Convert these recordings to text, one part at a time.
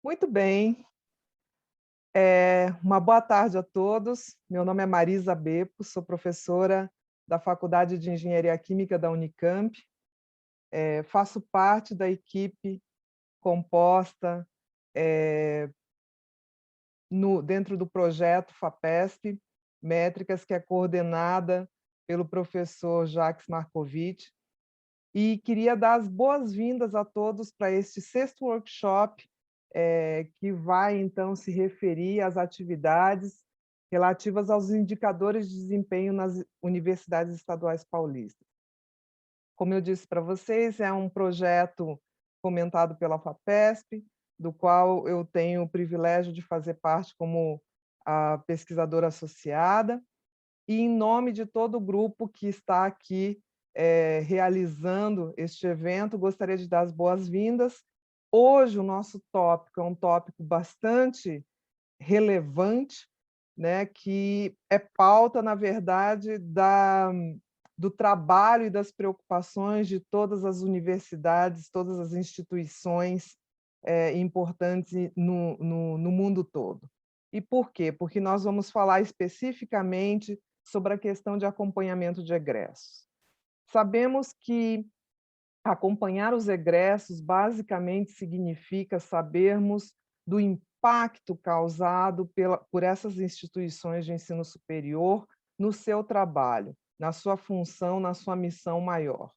Muito bem. Uma boa tarde a todos. Meu nome é Marisa Beppo, sou professora da Faculdade de Engenharia Química da Unicamp. Faço parte da equipe composta, eh, dentro do projeto FAPESP Métricas, que é coordenada pelo professor Jacques Marcovitch. E queria dar as boas-vindas a todos para este sexto workshop, que vai, então, se referir às atividades relativas aos indicadores de desempenho nas universidades estaduais paulistas. Como eu disse para vocês, é um projeto fomentado pela FAPESP, do qual eu tenho o privilégio de fazer parte como a pesquisadora associada, e em nome de todo o grupo que está aqui, realizando este evento, gostaria de dar as boas-vindas. Hoje o nosso tópico é um tópico bastante relevante, né, que é pauta, na verdade, do trabalho e das preocupações de todas as universidades, todas as instituições, importantes no mundo todo. E por quê? Porque nós vamos falar especificamente sobre a questão de acompanhamento de egressos. Sabemos que acompanhar os egressos basicamente significa sabermos do impacto causado por essas instituições de ensino superior no seu trabalho, na sua função, na sua missão maior.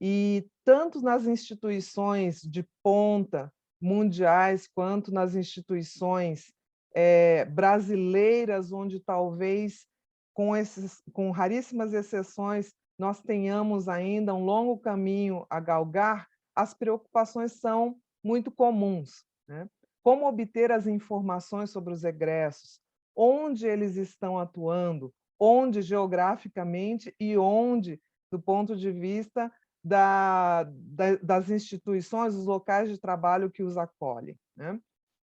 E tanto nas instituições de ponta mundiais, quanto nas instituições brasileiras, onde talvez, com raríssimas exceções, nós tenhamos ainda um longo caminho a galgar, as preocupações são muito comuns, né? Como obter as informações sobre os egressos, onde eles estão atuando, onde geograficamente e onde, do ponto de vista das instituições, os locais de trabalho que os acolhem, né?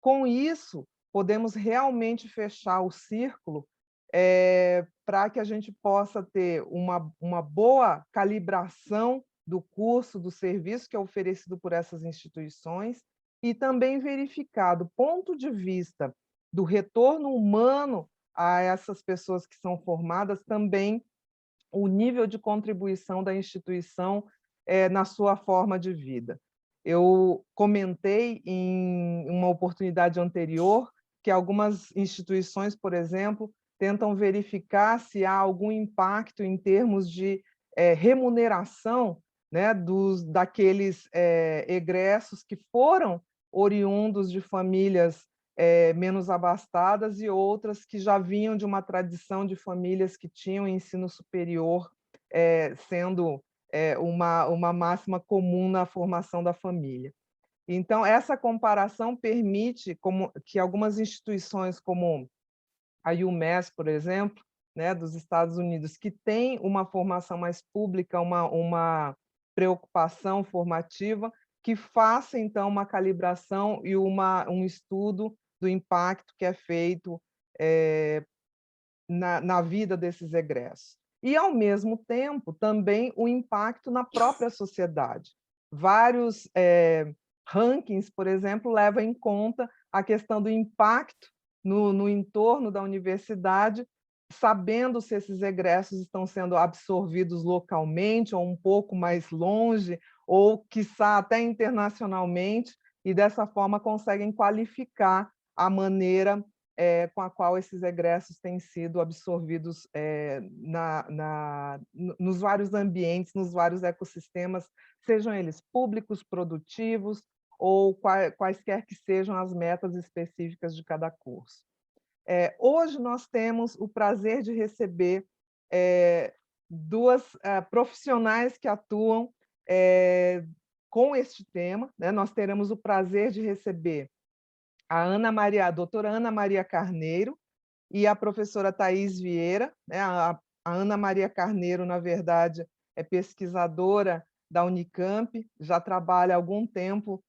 Com isso, podemos realmente fechar o círculo, para que a gente possa ter uma boa calibração do curso, do serviço que é oferecido por essas instituições, e também verificar, do ponto de vista do retorno humano a essas pessoas que são formadas, também o nível de contribuição da instituição, na sua forma de vida. Eu comentei em uma oportunidade anterior que algumas instituições, por exemplo, tentam verificar se há algum impacto em termos de remuneração, né, daqueles egressos que foram oriundos de famílias menos abastadas e outras que já vinham de uma tradição de famílias que tinham ensino superior, sendo uma máxima comum na formação da família. Então, essa comparação permite que algumas instituições, como a UMass, por exemplo, né, dos Estados Unidos, que tem uma formação mais pública, uma preocupação formativa, que faça, então, uma calibração e um estudo do impacto que é feito na vida desses egressos. E, ao mesmo tempo, também o impacto na própria sociedade. Vários rankings, por exemplo, levam em conta a questão do impacto no entorno da universidade, sabendo se esses egressos estão sendo absorvidos localmente ou um pouco mais longe, ou, quiçá, até internacionalmente, e dessa forma conseguem qualificar a maneira com a qual esses egressos têm sido absorvidos nos vários ambientes, nos vários ecossistemas, sejam eles públicos, produtivos, ou quaisquer que sejam as metas específicas de cada curso. Hoje nós temos o prazer de receber duas profissionais que atuam com este tema, né? Nós teremos o prazer de receber a doutora Ana Maria Carneiro e a professora Thaís Vieira, né? A Ana Maria Carneiro, na verdade, é pesquisadora da Unicamp, já trabalha há algum tempo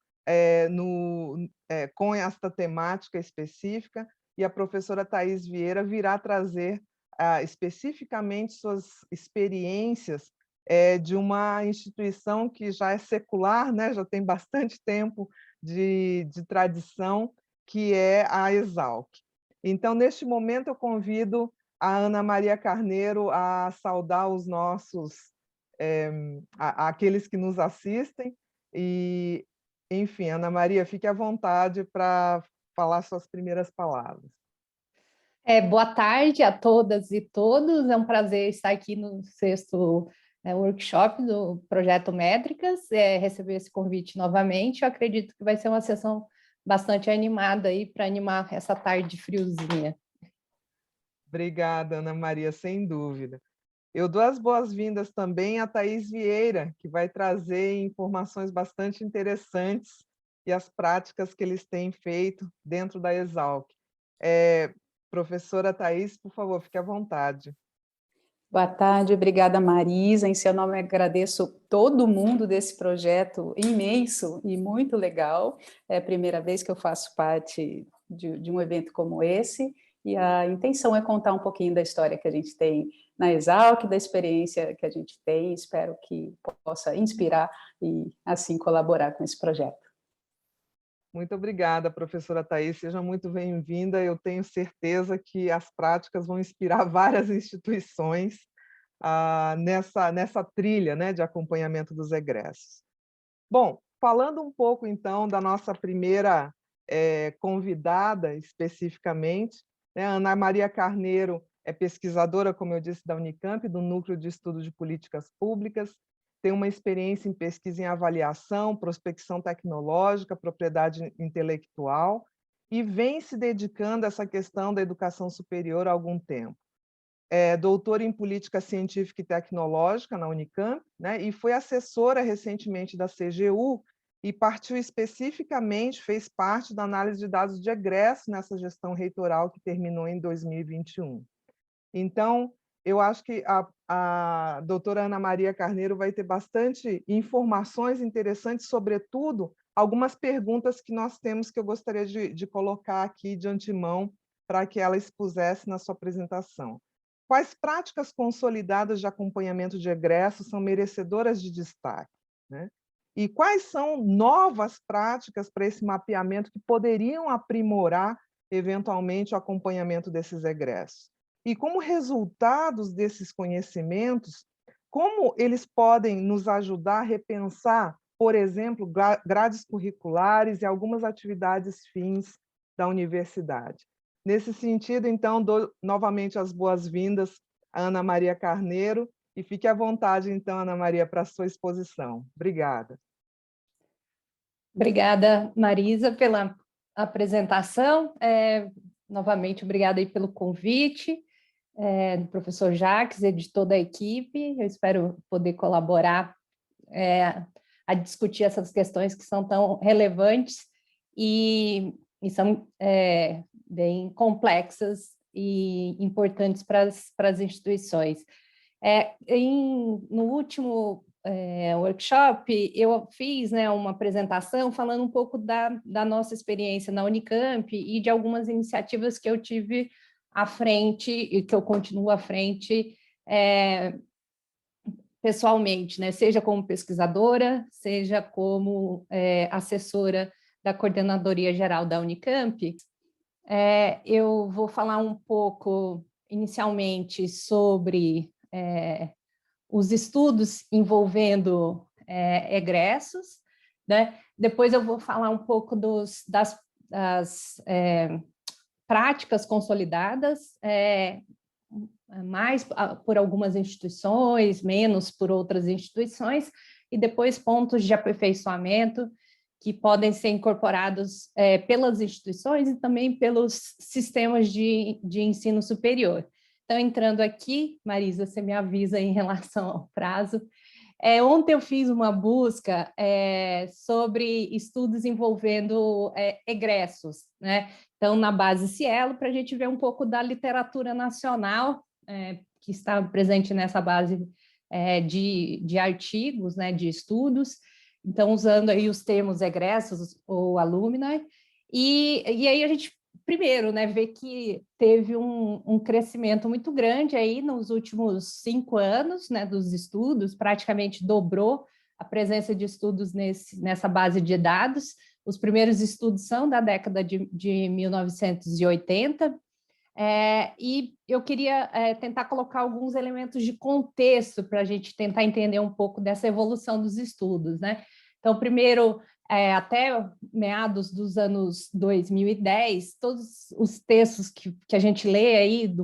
com esta temática específica, e a professora Thaís Vieira virá trazer especificamente suas experiências de uma instituição que já é secular, né, já tem bastante tempo de tradição, que é a Exalc. Então, neste momento, eu convido a Ana Maria Carneiro a saudar os nossos, aqueles que nos assistem, e, enfim, Ana Maria, fique à vontade para falar suas primeiras palavras. Boa tarde a todas e todos, é um prazer estar aqui no 6º workshop do Projeto Métricas, receber esse convite novamente. Eu acredito que vai ser uma sessão bastante animada aí para animar essa tarde friozinha. Obrigada, Ana Maria, sem dúvida. Eu dou as boas-vindas também a Thaís Vieira, que vai trazer informações bastante interessantes e as práticas que eles têm feito dentro da Exalc. Professora Thaís, por favor, fique à vontade. Boa tarde, obrigada Marisa. Em seu nome agradeço todo mundo desse projeto imenso e muito legal. É a primeira vez que eu faço parte de um evento como esse, e a intenção é contar um pouquinho da história que a gente tem na Exalc, da experiência que a gente tem, espero que possa inspirar e assim colaborar com esse projeto. Muito obrigada, professora Thaís, seja muito bem-vinda. Eu tenho certeza que as práticas vão inspirar várias instituições nessa trilha, né, de acompanhamento dos egressos. Bom, falando um pouco, então, da nossa primeira convidada, especificamente, né, Ana Maria Carneiro é pesquisadora, como eu disse, da Unicamp, do Núcleo de Estudo de Políticas Públicas, tem uma experiência em pesquisa em avaliação, prospecção tecnológica, propriedade intelectual, e vem se dedicando a essa questão da educação superior há algum tempo. É doutora em Política Científica e Tecnológica na Unicamp, né, e foi assessora recentemente da CGU, e partiu especificamente, fez parte da análise de dados de egresso nessa gestão reitoral que terminou em 2021. Então, eu acho que a doutora Ana Maria Carneiro vai ter bastante informações interessantes, sobretudo, algumas perguntas que nós temos que eu gostaria de colocar aqui de antemão para que ela expusesse na sua apresentação. Quais práticas consolidadas de acompanhamento de egresso são merecedoras de destaque, né? E quais são novas práticas para esse mapeamento que poderiam aprimorar, eventualmente, o acompanhamento desses egressos? E como resultados desses conhecimentos, como eles podem nos ajudar a repensar, por exemplo, grades curriculares e algumas atividades fins da universidade? Nesse sentido, então, dou novamente as boas-vindas à Ana Maria Carneiro, e fique à vontade, então, Ana Maria, para a sua exposição. Obrigada. Obrigada, Marisa, pela apresentação. Novamente, obrigada aí pelo convite. Do professor Jacques e de toda a equipe. Eu espero poder colaborar a discutir essas questões que são tão relevantes e são bem complexas e importantes para as instituições. No último workshop, eu fiz uma apresentação falando um pouco da nossa experiência na Unicamp e de algumas iniciativas que eu tive à frente e que eu continuo à frente pessoalmente, né? Seja como pesquisadora, seja como assessora da Coordenadoria Geral da Unicamp. Eu vou falar um pouco, inicialmente, sobre os estudos envolvendo egressos, né? Depois eu vou falar um pouco das práticas consolidadas, mais por algumas instituições, menos por outras instituições, e depois pontos de aperfeiçoamento que podem ser incorporados pelas instituições e também pelos sistemas de ensino superior. Então, entrando aqui, Marisa, você me avisa em relação ao prazo. Ontem eu fiz uma busca sobre estudos envolvendo egressos, né? Então, na base Cielo, para a gente ver um pouco da literatura nacional que está presente nessa base de artigos, né, de estudos. Então, usando aí os termos egressos ou alumni. E aí a gente primeiro, né, ver que teve um crescimento muito grande aí nos últimos 5 anos, né, dos estudos, praticamente dobrou a presença de estudos nessa base de dados. Os primeiros estudos são da década de 1980, e eu queria tentar colocar alguns elementos de contexto para a gente tentar entender um pouco dessa evolução dos estudos, né? Então, primeiro, até meados dos anos 2010, todos os textos que a gente lê aí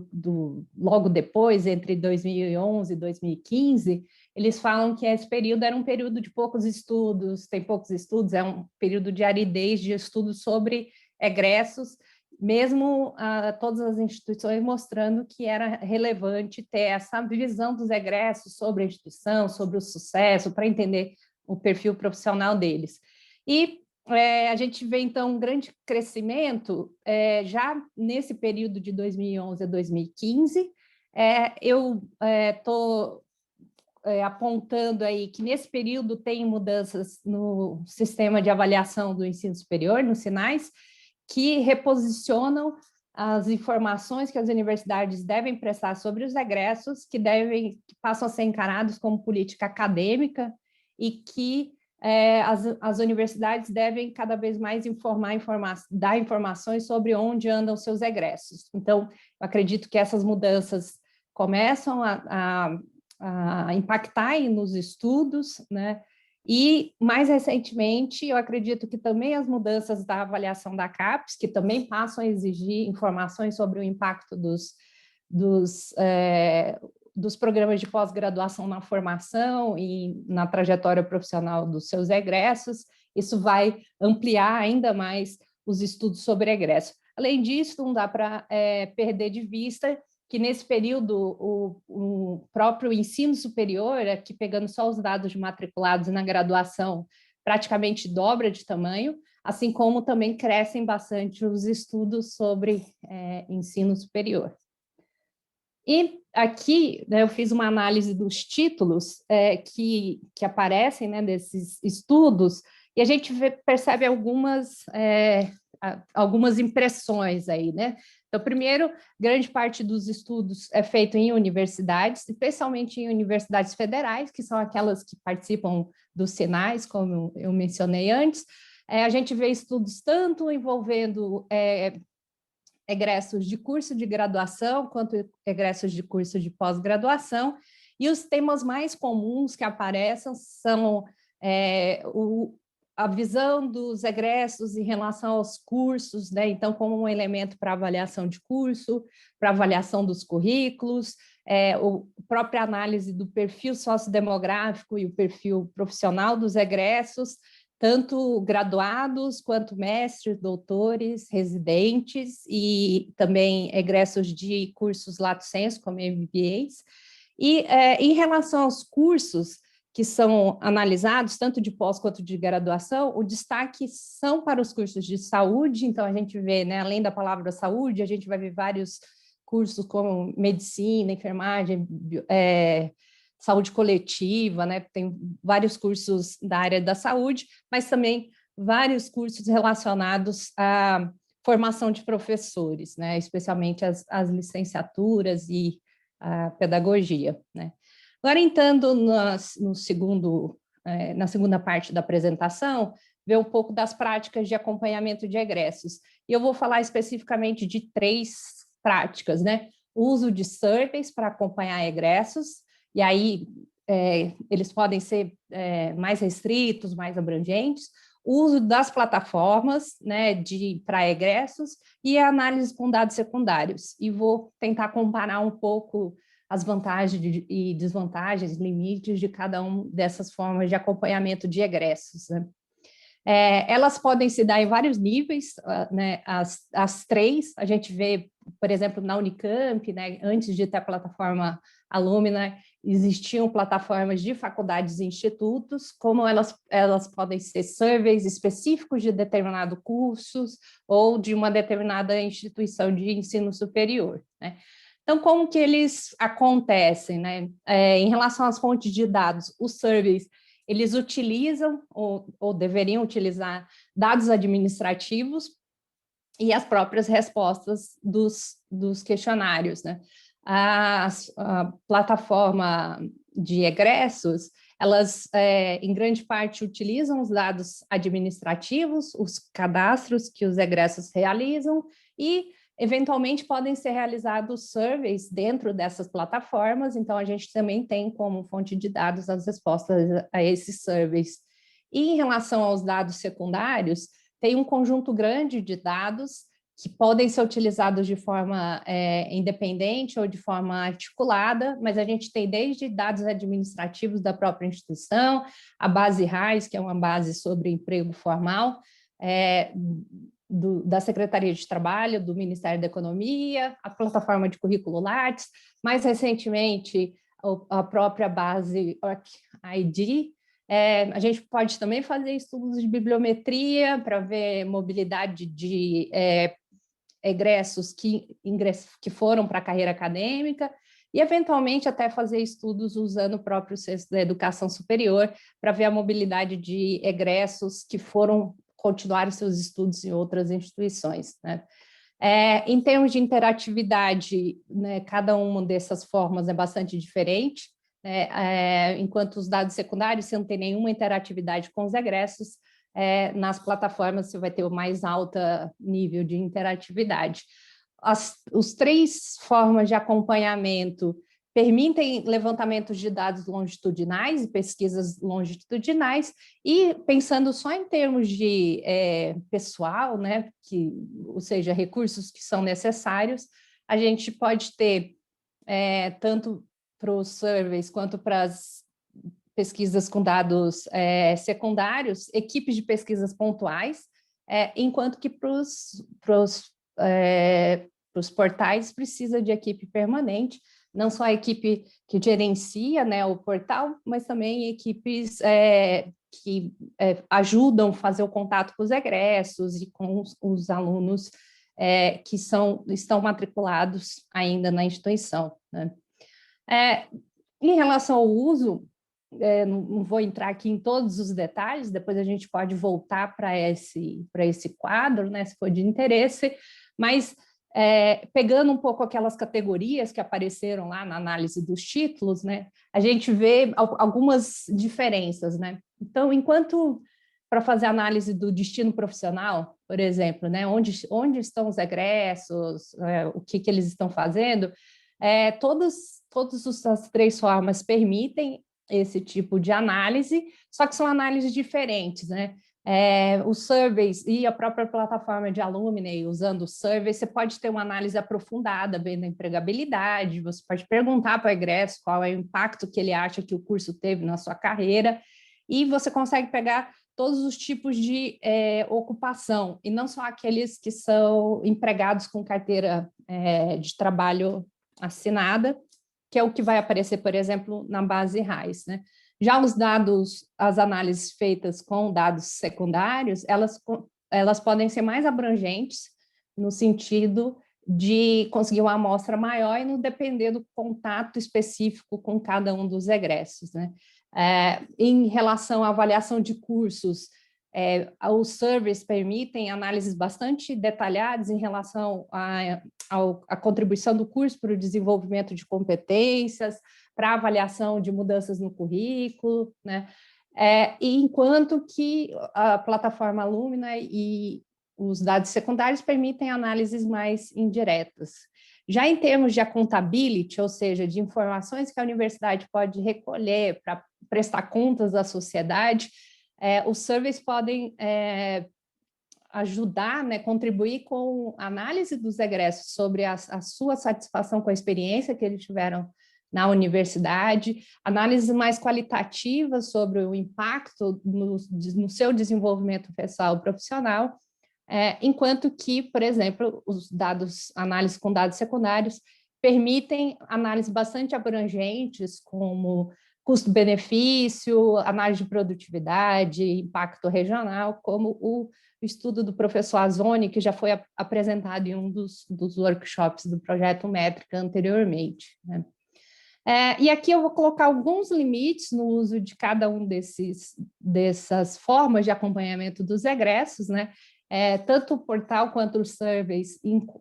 logo depois, entre 2011 e 2015, eles falam que esse período era um período de poucos estudos, tem poucos estudos, é um período de aridez de estudos sobre egressos, mesmo todas as instituições mostrando que era relevante ter essa visão dos egressos sobre a instituição, sobre o sucesso, para entender o perfil profissional deles. E a gente vê, então, um grande crescimento já nesse período de 2011 a 2015. Eu estou apontando aí que nesse período tem mudanças no sistema de avaliação do ensino superior, nos sinais, que reposicionam as informações que as universidades devem prestar sobre os egressos, que passam a ser encarados como política acadêmica e que as universidades devem cada vez mais dar informações sobre onde andam seus egressos. Então, eu acredito que essas mudanças começam a impactar aí nos estudos, né? E, mais recentemente, eu acredito que também as mudanças da avaliação da CAPES, que também passam a exigir informações sobre o impacto dos programas de pós-graduação na formação e na trajetória profissional dos seus egressos, isso vai ampliar ainda mais os estudos sobre egresso. Além disso, não dá para perder de vista que nesse período o próprio ensino superior, aqui pegando só os dados de matriculados na graduação, praticamente dobra de tamanho, assim como também crescem bastante os estudos sobre ensino superior. E aqui, né, eu fiz uma análise dos títulos que aparecem, né, desses estudos, e a gente percebe algumas impressões aí, né? Então, primeiro, grande parte dos estudos é feito em universidades, especialmente em universidades federais, que são aquelas que participam dos sinais, como eu mencionei antes. A gente vê estudos tanto envolvendo egressos de curso de graduação, quanto egressos de curso de pós-graduação, e os temas mais comuns que aparecem são a visão dos egressos em relação aos cursos, né? Então, como um elemento para avaliação de curso, para avaliação dos currículos, a própria análise do perfil sociodemográfico e o perfil profissional dos egressos, tanto graduados quanto mestres, doutores, residentes e também egressos de cursos lato sensu, como MBAs. E em relação aos cursos que são analisados, tanto de pós quanto de graduação, o destaque são para os cursos de saúde, então a gente vê, né, além da palavra saúde, a gente vai ver vários cursos como medicina, enfermagem, saúde coletiva, né, tem vários cursos da área da saúde, mas também vários cursos relacionados à formação de professores, né, especialmente as licenciaturas e a pedagogia, né. Agora, entrando na segunda parte da apresentação, ver um pouco das práticas de acompanhamento de egressos. E eu vou falar especificamente de 3 práticas, né? O uso de surveys para acompanhar egressos, e aí eles podem ser mais restritos, mais abrangentes, o uso das plataformas, né, para egressos e a análise com dados secundários. E vou tentar comparar um pouco as vantagens e desvantagens, limites de cada uma dessas formas de acompanhamento de egressos, né? Elas podem se dar em vários níveis, né? As 3, a gente vê, por exemplo, na Unicamp, né? Antes de ter a plataforma Alumni, existiam plataformas de faculdades e institutos, como elas podem ser surveys específicos de determinados cursos ou de uma determinada instituição de ensino superior, né? Então, como que eles acontecem, né? Em relação às fontes de dados, os surveys, eles utilizam ou deveriam utilizar dados administrativos e as próprias respostas dos questionários, né? A plataforma de egressos, elas, em grande parte, utilizam os dados administrativos, os cadastros que os egressos realizam, e, eventualmente, podem ser realizados surveys dentro dessas plataformas, então a gente também tem como fonte de dados as respostas a esses surveys. E, em relação aos dados secundários, tem um conjunto grande de dados que podem ser utilizados de forma independente ou de forma articulada, mas a gente tem desde dados administrativos da própria instituição, a base RAIS, que é uma base sobre emprego formal, da Secretaria de Trabalho, do Ministério da Economia, a plataforma de currículo Lattes, mais recentemente a própria base ORC-ID. A gente pode também fazer estudos de bibliometria para ver mobilidade de egressos que foram para a carreira acadêmica e, eventualmente, até fazer estudos usando o próprio censo da educação superior para ver a mobilidade de egressos que foram continuar seus estudos em outras instituições, né? Em termos de interatividade, né, cada uma dessas formas é bastante diferente, né? Enquanto os dados secundários, você não tem nenhuma interatividade com os egressos, nas plataformas você vai ter o mais alto nível de interatividade. Os 3 formas de acompanhamento permitem levantamentos de dados longitudinais e pesquisas longitudinais, e pensando só em termos de pessoal, né, ou seja, recursos que são necessários, a gente pode ter, tanto para os surveys quanto para as pesquisas com dados secundários, equipes de pesquisas pontuais, enquanto que para os portais precisa de equipe permanente, não só a equipe que gerencia, né, o portal, mas também equipes que ajudam a fazer o contato com os egressos e com os alunos que estão matriculados ainda na instituição, né? Em relação ao uso, não vou entrar aqui em todos os detalhes, depois a gente pode voltar para esse quadro, né, se for de interesse, mas pegando um pouco aquelas categorias que apareceram lá na análise dos títulos, né, a gente vê algumas diferenças, né? Então, enquanto para fazer análise do destino profissional, por exemplo, né, onde estão os egressos, o que eles estão fazendo, todas as 3 formas permitem esse tipo de análise, só que são análises diferentes, né? Os surveys e a própria plataforma de Alumni, usando os surveys, você pode ter uma análise aprofundada, vendo a empregabilidade, você pode perguntar para o egresso qual é o impacto que ele acha que o curso teve na sua carreira, e você consegue pegar todos os tipos de ocupação, e não só aqueles que são empregados com carteira de trabalho assinada, que é o que vai aparecer, por exemplo, na base RAIS, né? Já os dados, as análises feitas com dados secundários, elas podem ser mais abrangentes, no sentido de conseguir uma amostra maior e não depender do contato específico com cada um dos egressos, né? Em relação à avaliação de cursos, os surveys permitem análises bastante detalhadas em relação à contribuição do curso para o desenvolvimento de competências, para a avaliação de mudanças no currículo, né? E enquanto que a plataforma Alumni e os dados secundários permitem análises mais indiretas. Já em termos de accountability, ou seja, de informações que a universidade pode recolher para prestar contas à sociedade, os surveys podem ajudar, né, contribuir com a análise dos egressos sobre a sua satisfação com a experiência que eles tiveram na universidade, análises mais qualitativas sobre o impacto no seu desenvolvimento pessoal e profissional, enquanto que, por exemplo, análise com dados secundários permitem análises bastante abrangentes, como custo-benefício, análise de produtividade, impacto regional, como o estudo do professor Azoni, que já foi apresentado em um dos workshops do Projeto Métrica anteriormente, né? E aqui eu vou colocar alguns limites no uso de cada um dessas formas de acompanhamento dos egressos, né? Tanto o portal quanto os surveys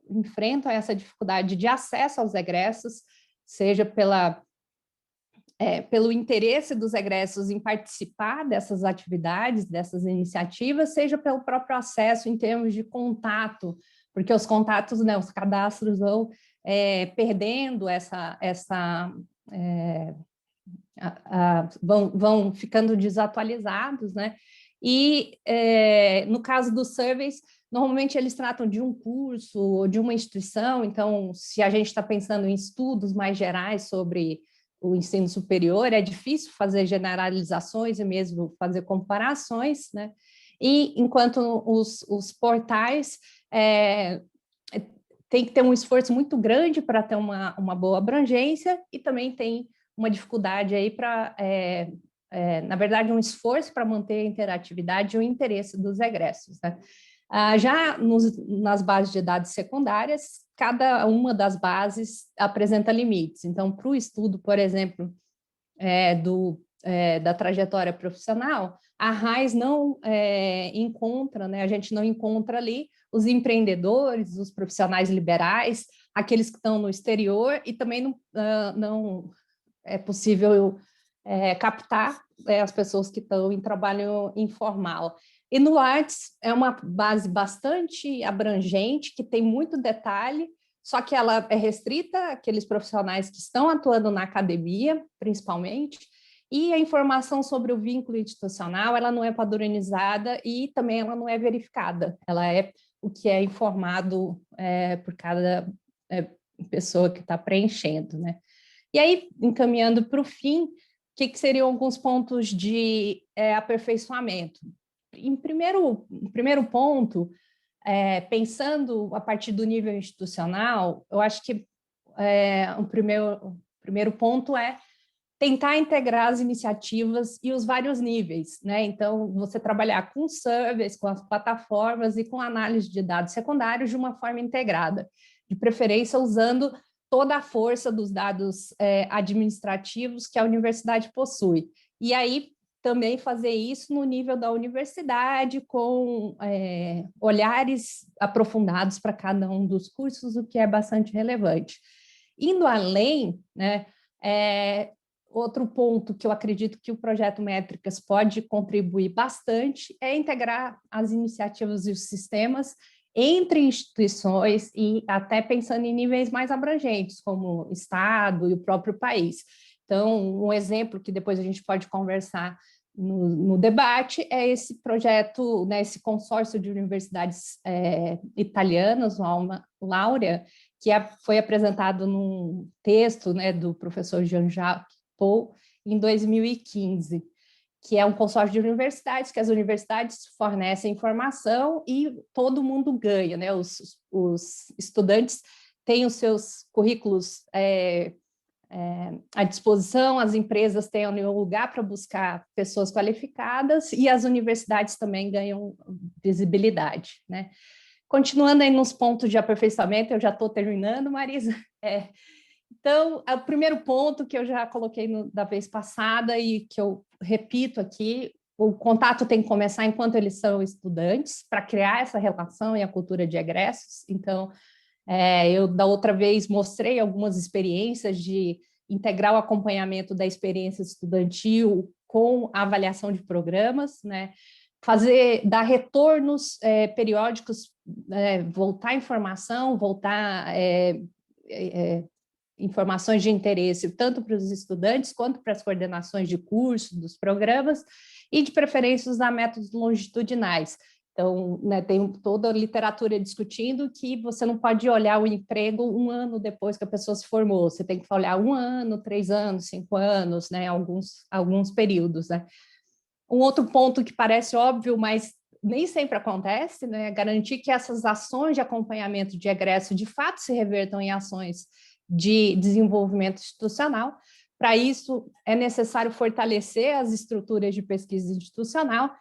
enfrentam essa dificuldade de acesso aos egressos, seja pelo interesse dos egressos em participar dessas atividades, dessas iniciativas, seja pelo próprio acesso em termos de contato, porque os contatos, né, os cadastros vão perdendo vão ficando desatualizados, né? E no caso dos surveys, normalmente eles tratam de um curso ou de uma instituição, então, se a gente está pensando em estudos mais gerais sobre o ensino superior, é difícil fazer generalizações e mesmo fazer comparações, né? E enquanto os portais tem que ter um esforço muito grande para ter uma boa abrangência e também tem uma dificuldade aí para, na verdade, um esforço para manter a interatividade e o interesse dos egressos, né? Já nas bases de dados secundárias, cada uma das bases apresenta limites. Então, para o estudo, por exemplo, da trajetória profissional, a RAIS não encontra, né, a gente não encontra ali os empreendedores, os profissionais liberais, aqueles que estão no exterior, e também não é possível captar as pessoas que estão em trabalho informal. E no Lattes é uma base bastante abrangente, que tem muito detalhe, só que ela é restrita àqueles profissionais que estão atuando na academia, principalmente, e a informação sobre o vínculo institucional, ela não é padronizada e também ela não é verificada, ela é o que é informado por cada pessoa que está preenchendo, né? E aí, encaminhando para o fim, o que seriam alguns pontos de aperfeiçoamento? Em primeiro ponto, pensando a partir do nível institucional, eu acho que o primeiro ponto é tentar integrar as iniciativas e os vários níveis, né? Então, você trabalhar com surveys, com as plataformas e com análise de dados secundários de uma forma integrada, de preferência usando toda a força dos dados administrativos que a universidade possui. E aí, também fazer isso no nível da universidade, com olhares aprofundados para cada um dos cursos, o que é bastante relevante. Indo além, né, outro ponto que eu acredito que o projeto Métricas pode contribuir bastante é integrar as iniciativas e os sistemas entre instituições e até pensando em níveis mais abrangentes, como o Estado e o próprio país. Então, um exemplo que depois a gente pode conversar no debate é esse projeto, né, esse consórcio de universidades italianas, o Alma Laurea, que foi apresentado num texto, né, do professor Jean-Jacques Paul, em 2015, que é um consórcio de universidades, que as universidades fornecem informação e todo mundo ganha, né? Os estudantes têm os seus currículos à disposição, as empresas têm um lugar para buscar pessoas qualificadas e as universidades também ganham visibilidade, né? Continuando aí nos pontos de aperfeiçoamento, eu já estou terminando, Marisa. Então, o primeiro ponto que eu já coloquei da vez passada e que eu repito aqui, o contato tem que começar enquanto eles são estudantes, para criar essa relação e a cultura de egressos. Então, eu da outra vez mostrei algumas experiências de integrar o acompanhamento da experiência estudantil com a avaliação de programas, né? Dar retornos periódicos, voltar informação, voltar informações de interesse, tanto para os estudantes quanto para as coordenações de curso, dos programas, e de preferência usar métodos longitudinais. Então, né, tem toda a literatura discutindo que você não pode olhar o emprego um ano depois que a pessoa se formou, você tem que olhar 1 ano, 3 anos, 5 anos, né, alguns períodos, né. Um outro ponto que parece óbvio, mas nem sempre acontece, né, é garantir que essas ações de acompanhamento de egresso de fato se revertam em ações de desenvolvimento institucional. Para isso, é necessário fortalecer as estruturas de pesquisa institucional,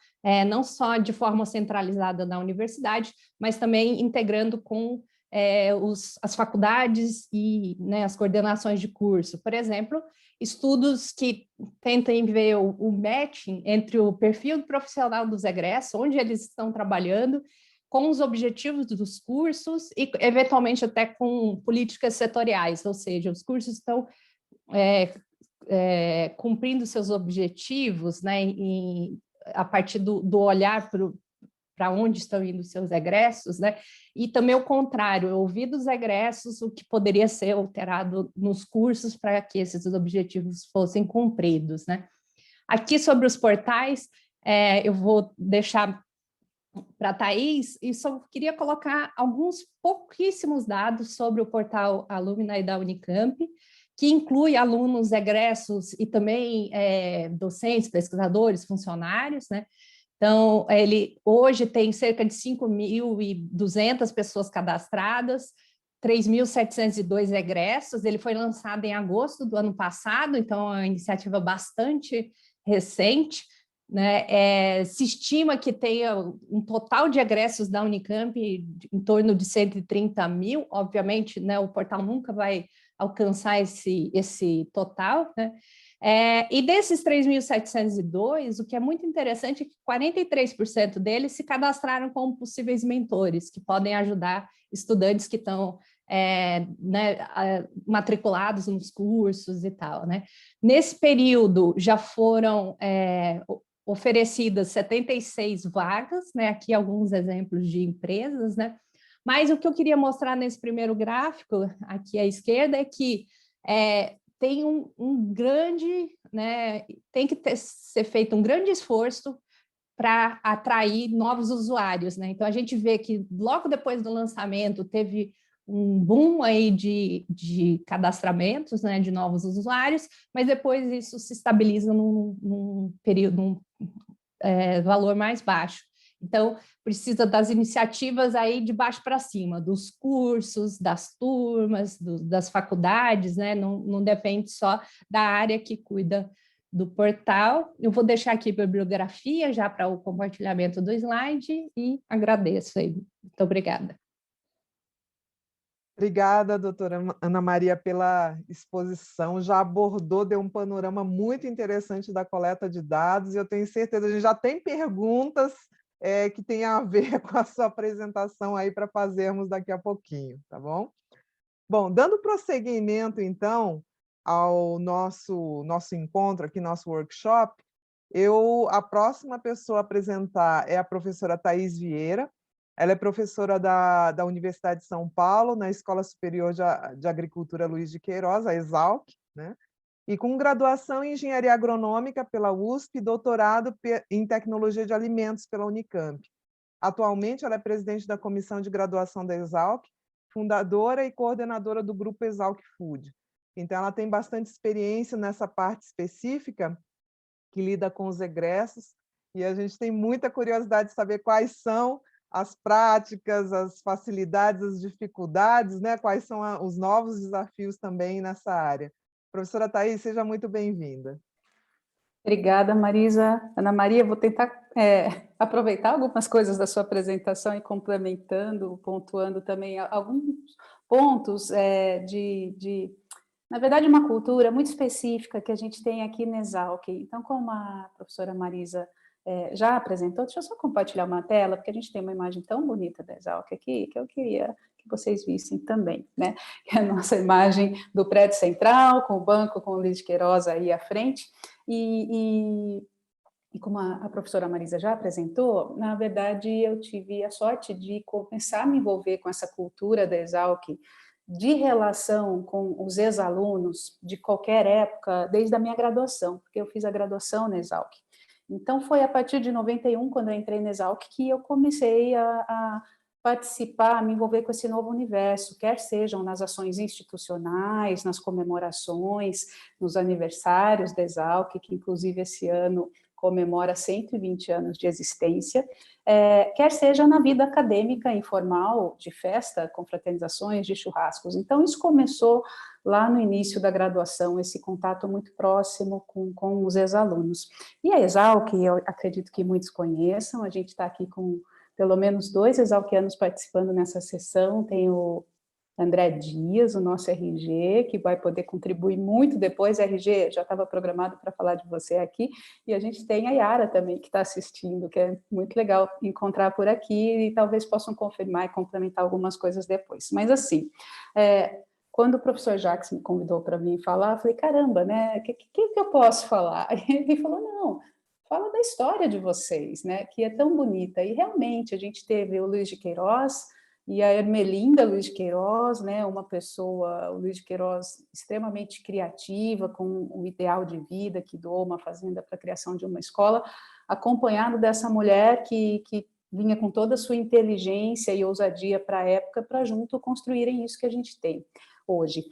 não só de forma centralizada na universidade, mas também integrando com as faculdades e, né, as coordenações de curso. Por exemplo, estudos que tentem ver o matching entre o perfil profissional dos egressos, onde eles estão trabalhando, com os objetivos dos cursos e, eventualmente, até com políticas setoriais, ou seja, os cursos estão cumprindo seus objetivos, né, a partir do olhar para onde estão indo os seus egressos, né? E também o contrário, ouvir dos egressos o que poderia ser alterado nos cursos para que esses objetivos fossem cumpridos, né? Aqui sobre os portais, eu vou deixar para a Thaís, e só queria colocar alguns pouquíssimos dados sobre o portal Alumni da Unicamp, que inclui alunos egressos e também docentes, pesquisadores, funcionários, né? Então, ele hoje tem cerca de 5.200 pessoas cadastradas, 3.702 egressos, ele foi lançado em agosto do ano passado, então é uma iniciativa bastante recente, né? Se estima que tenha um total de egressos da Unicamp em torno de 130 mil, obviamente, né, o portal nunca vai alcançar esse total, né? E desses 3.702, o que é muito interessante é que 43% deles se cadastraram como possíveis mentores, que podem ajudar estudantes que estão né, matriculados nos cursos e tal, né? Nesse período já foram oferecidas 76 vagas, né? Aqui alguns exemplos de empresas, né? Mas o que eu queria mostrar nesse primeiro gráfico, aqui à esquerda, é que tem um grande, né, tem que ser feito um grande esforço para atrair novos usuários, né? Então a gente vê que logo depois do lançamento teve um boom aí de cadastramentos, né, de novos usuários, mas depois isso se estabiliza num período, valor mais baixo. Então, precisa das iniciativas aí de baixo para cima, dos cursos, das turmas, das faculdades, né? Não depende só da área que cuida do portal. Eu vou deixar aqui a bibliografia já para o compartilhamento do slide e agradeço aí. Muito obrigada. Obrigada, doutora Ana Maria, pela exposição. Já abordou, deu um panorama muito interessante da coleta de dados, e eu tenho certeza, a gente já tem perguntas que tem a ver com a sua apresentação aí para fazermos daqui a pouquinho, tá bom? Bom, dando prosseguimento, então, ao nosso encontro aqui, nosso workshop, a próxima pessoa a apresentar é a professora Thaís Vieira. Ela é professora da Universidade de São Paulo, na Escola Superior de Agricultura Luiz de Queiroz, a ESALC, né? E com graduação em Engenharia Agronômica pela USP e doutorado em Tecnologia de Alimentos pela Unicamp. Atualmente, ela é presidente da Comissão de Graduação da ESALC, fundadora e coordenadora do Grupo ESALC Food. Então, ela tem bastante experiência nessa parte específica que lida com os egressos, e a gente tem muita curiosidade de saber quais são as práticas, as facilidades, as dificuldades, né? Quais são os novos desafios também nessa área. Professora Thaís, seja muito bem-vinda. Obrigada, Marisa. Ana Maria, vou tentar aproveitar algumas coisas da sua apresentação e complementando, pontuando também alguns pontos na verdade, uma cultura muito específica que a gente tem aqui na ESALC. Então, como a professora Marisa já apresentou, deixa eu só compartilhar uma tela, porque a gente tem uma imagem tão bonita da ESALC aqui, que eu queria que vocês vissem também, né? Que é a nossa imagem do prédio central, com o banco, com o Luiz de Queiroz aí à frente, e como a professora Marisa já apresentou, na verdade, eu tive a sorte de começar a me envolver com essa cultura da ESALC, de relação com os ex-alunos de qualquer época, desde a minha graduação, porque eu fiz a graduação na ESALC. Então, foi a partir de 91, quando eu entrei na ESALC, que eu comecei a participar, a me envolver com esse novo universo, quer sejam nas ações institucionais, nas comemorações, nos aniversários da ESALC, que inclusive esse ano comemora 120 anos de existência, quer seja na vida acadêmica informal, de festa, confraternizações, de churrascos. Então, isso começou lá no início da graduação, esse contato muito próximo com os ex-alunos. E a ESALC, eu acredito que muitos conheçam, a gente está aqui com pelo menos 2 exalquianos participando nessa sessão. Tem o André Dias, o nosso RG, que vai poder contribuir muito depois. RG, já estava programado para falar de você aqui, e a gente tem a Yara também, que está assistindo, que é muito legal encontrar por aqui, e talvez possam confirmar e complementar algumas coisas depois. Mas assim, quando o professor Jacques me convidou para vir falar, eu falei, caramba, né, o que eu posso falar? Ele falou, não, fala da história de vocês, né, que é tão bonita. E realmente, a gente teve o Luiz de Queiroz e a Ermelinda Luiz de Queiroz, né, uma pessoa, o Luiz de Queiroz, extremamente criativa, com um ideal de vida, que doou uma fazenda para a criação de uma escola, acompanhado dessa mulher que vinha com toda a sua inteligência e ousadia para a época, para junto construírem isso que a gente tem hoje.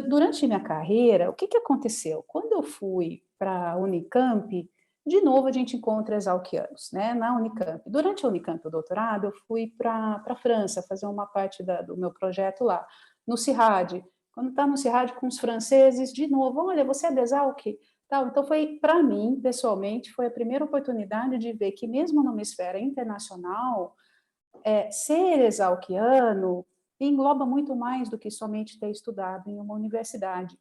Durante minha carreira, o que aconteceu? Quando eu fui para a Unicamp, de novo a gente encontra exalquianos, né, na Unicamp. Durante a Unicamp, o doutorado, eu fui para a França, fazer uma parte do meu projeto lá, no CIRAD. Quando está no CIRAD com os franceses, de novo, olha, você é da Exalc? Então, foi, para mim, pessoalmente, foi a primeira oportunidade de ver que, mesmo numa esfera internacional, ser exalquiano engloba muito mais do que somente ter estudado em uma universidade.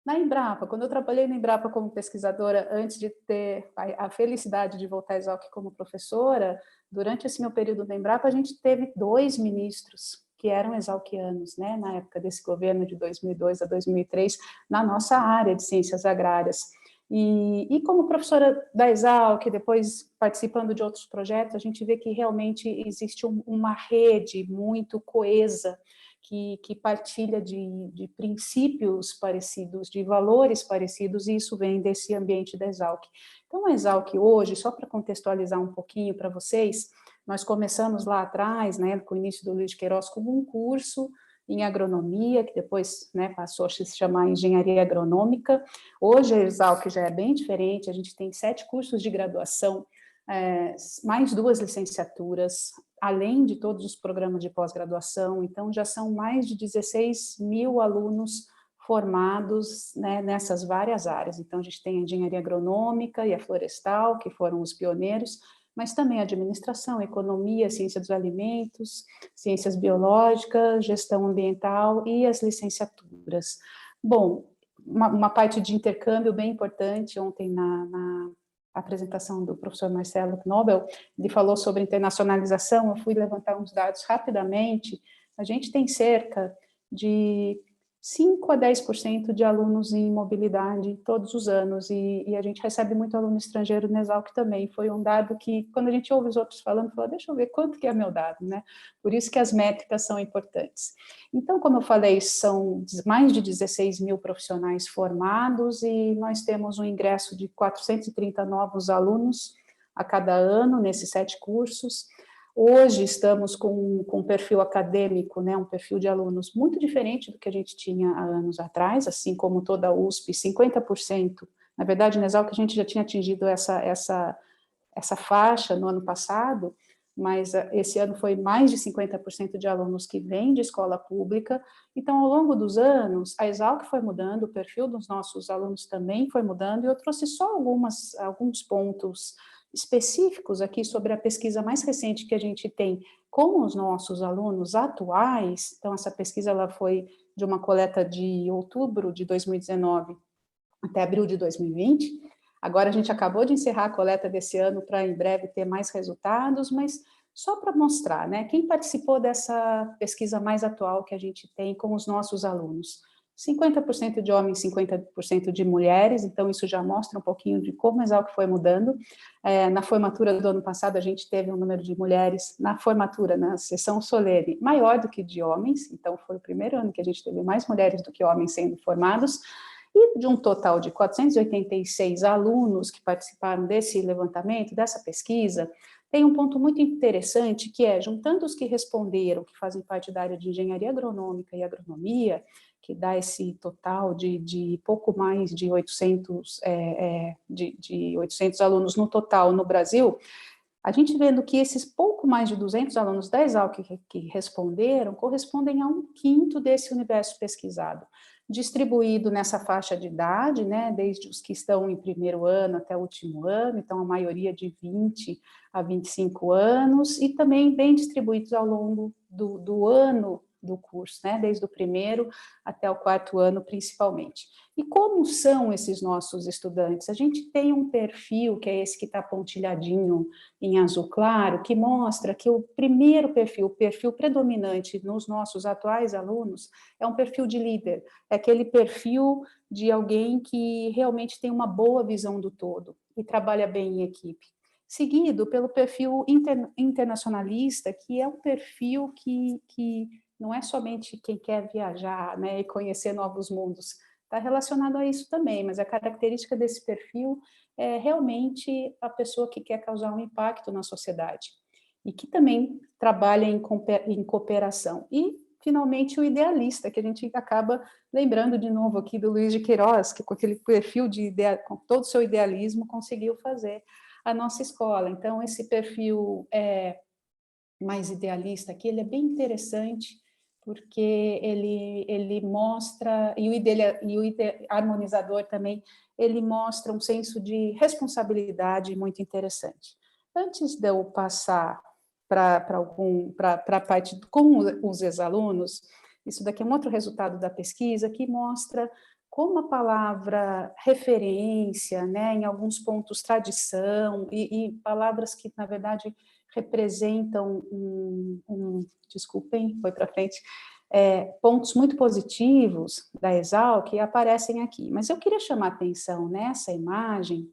Na Embrapa, quando eu trabalhei na Embrapa como pesquisadora, antes de ter a felicidade de voltar a Exalc como professora, durante esse meu período na Embrapa, a gente teve 2 ministros que eram exalquianos, né, na época desse governo de 2002 a 2003, na nossa área de ciências agrárias. E como professora da Exalc, depois participando de outros projetos, a gente vê que realmente existe uma rede muito coesa, que partilha de princípios parecidos, de valores parecidos, e isso vem desse ambiente da Exalc. Então, a Exalc hoje, só para contextualizar um pouquinho para vocês, nós começamos lá atrás, né, com o início do Luiz de Queiroz, como um curso em agronomia, que depois, né, passou a se chamar engenharia agronômica. Hoje a Exalc já é bem diferente, a gente tem 7 cursos de graduação, mais 2 licenciaturas, além de todos os programas de pós-graduação. Então já são mais de 16 mil alunos formados, né, nessas várias áreas. Então a gente tem a engenharia agronômica e a florestal, que foram os pioneiros, mas também administração, economia, ciência dos alimentos, ciências biológicas, gestão ambiental e as licenciaturas. Bom, uma parte de intercâmbio bem importante, ontem na apresentação do professor Marcelo Knobel, ele falou sobre internacionalização, eu fui levantar uns dados rapidamente, a gente tem cerca de 5 a 10% de alunos em mobilidade todos os anos, e a gente recebe muito aluno estrangeiro na Exalc também. Foi um dado que, quando a gente ouve os outros falando, fala, deixa eu ver quanto que é meu dado, né? Por isso que as métricas são importantes. Então, como eu falei, são mais de 16 mil profissionais formados, e nós temos um ingresso de 430 novos alunos a cada ano, nesses 7 cursos. Hoje estamos com um perfil acadêmico, né, um perfil de alunos muito diferente do que a gente tinha há anos atrás, assim como toda a USP, 50%. Na verdade, na Exalc a gente já tinha atingido essa faixa no ano passado, mas esse ano foi mais de 50% de alunos que vêm de escola pública. Então, ao longo dos anos, a Exalc foi mudando, o perfil dos nossos alunos também foi mudando, e eu trouxe só alguns pontos específicos aqui sobre a pesquisa mais recente que a gente tem com os nossos alunos atuais. Então, essa pesquisa ela foi de uma coleta de outubro de 2019 até abril de 2020. Agora a gente acabou de encerrar a coleta desse ano para em breve ter mais resultados, mas só para mostrar, né, quem participou dessa pesquisa mais atual que a gente tem com os nossos alunos. 50% de homens, 50% de mulheres, então isso já mostra um pouquinho de como a Exalc foi mudando. Na formatura do ano passado, a gente teve um número de mulheres, na formatura, na sessão solene, maior do que de homens, então foi o primeiro ano que a gente teve mais mulheres do que homens sendo formados, e de um total de 486 alunos que participaram desse levantamento, dessa pesquisa, tem um ponto muito interessante, que é, juntando os que responderam, que fazem parte da área de engenharia agronômica e agronomia, que dá esse total de pouco mais de 800, 800 alunos no total no Brasil, a gente vendo que esses pouco mais de 200 alunos da Exalc que responderam, correspondem a 1/5 desse universo pesquisado. distribuído nessa faixa de idade, né, desde os que estão em primeiro ano até o último ano, então a maioria de 20 a 25 anos, e também bem distribuídos ao longo do ano do curso, né, desde o primeiro até o quarto ano, principalmente. E como são esses nossos estudantes? A gente tem um perfil, que é esse que está pontilhadinho em azul claro, que mostra que o primeiro perfil, o perfil predominante nos nossos atuais alunos, é um perfil de líder, é aquele perfil de alguém que realmente tem uma boa visão do todo e trabalha bem em equipe. Seguido pelo perfil internacionalista, que é um perfil que não é somente quem quer viajar, né, e conhecer novos mundos, está relacionado a isso também, mas a característica desse perfil é realmente a pessoa que quer causar um impacto na sociedade e que também trabalha em cooperação. E, finalmente, o idealista, que a gente acaba lembrando de novo aqui do Luiz de Queiroz, que com aquele perfil com todo o seu idealismo conseguiu fazer a nossa escola. Então, esse perfil mais idealista aqui, ele é bem interessante, porque ele mostra, e o harmonizador também, ele mostra um senso de responsabilidade muito interessante. Antes de eu passar para a parte com os ex-alunos, isso daqui é um outro resultado da pesquisa, que mostra como a palavra referência, né, em alguns pontos tradição, e palavras que, na verdade, representam desculpem, foi para frente, pontos muito positivos da Exalc aparecem aqui. Mas eu queria chamar a atenção nessa imagem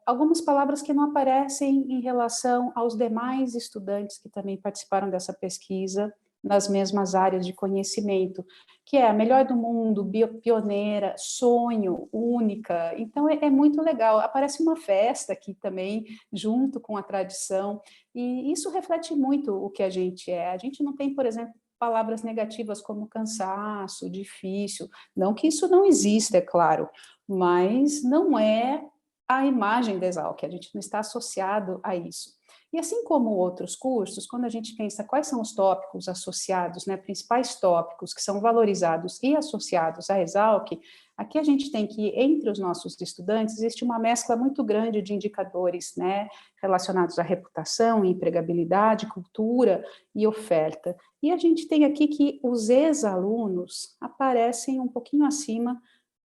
algumas palavras que não aparecem em relação aos demais estudantes que também participaram dessa pesquisa nas mesmas áreas de conhecimento, que é a melhor do mundo, pioneira, sonho, única. Então, é muito legal. Aparece uma festa aqui também, junto com a tradição, e isso reflete muito o que a gente é. A gente não tem, por exemplo, palavras negativas como cansaço, difícil. Não que isso não exista, é claro, mas não é a imagem da Exalc, a gente não está associado a isso. E assim como outros cursos, quando a gente pensa quais são os tópicos associados, né, principais tópicos que são valorizados e associados à Exalc, aqui a gente tem que, entre os nossos estudantes, existe uma mescla muito grande de indicadores, né, relacionados à reputação, empregabilidade, cultura e oferta. E a gente tem aqui que os ex-alunos aparecem um pouquinho acima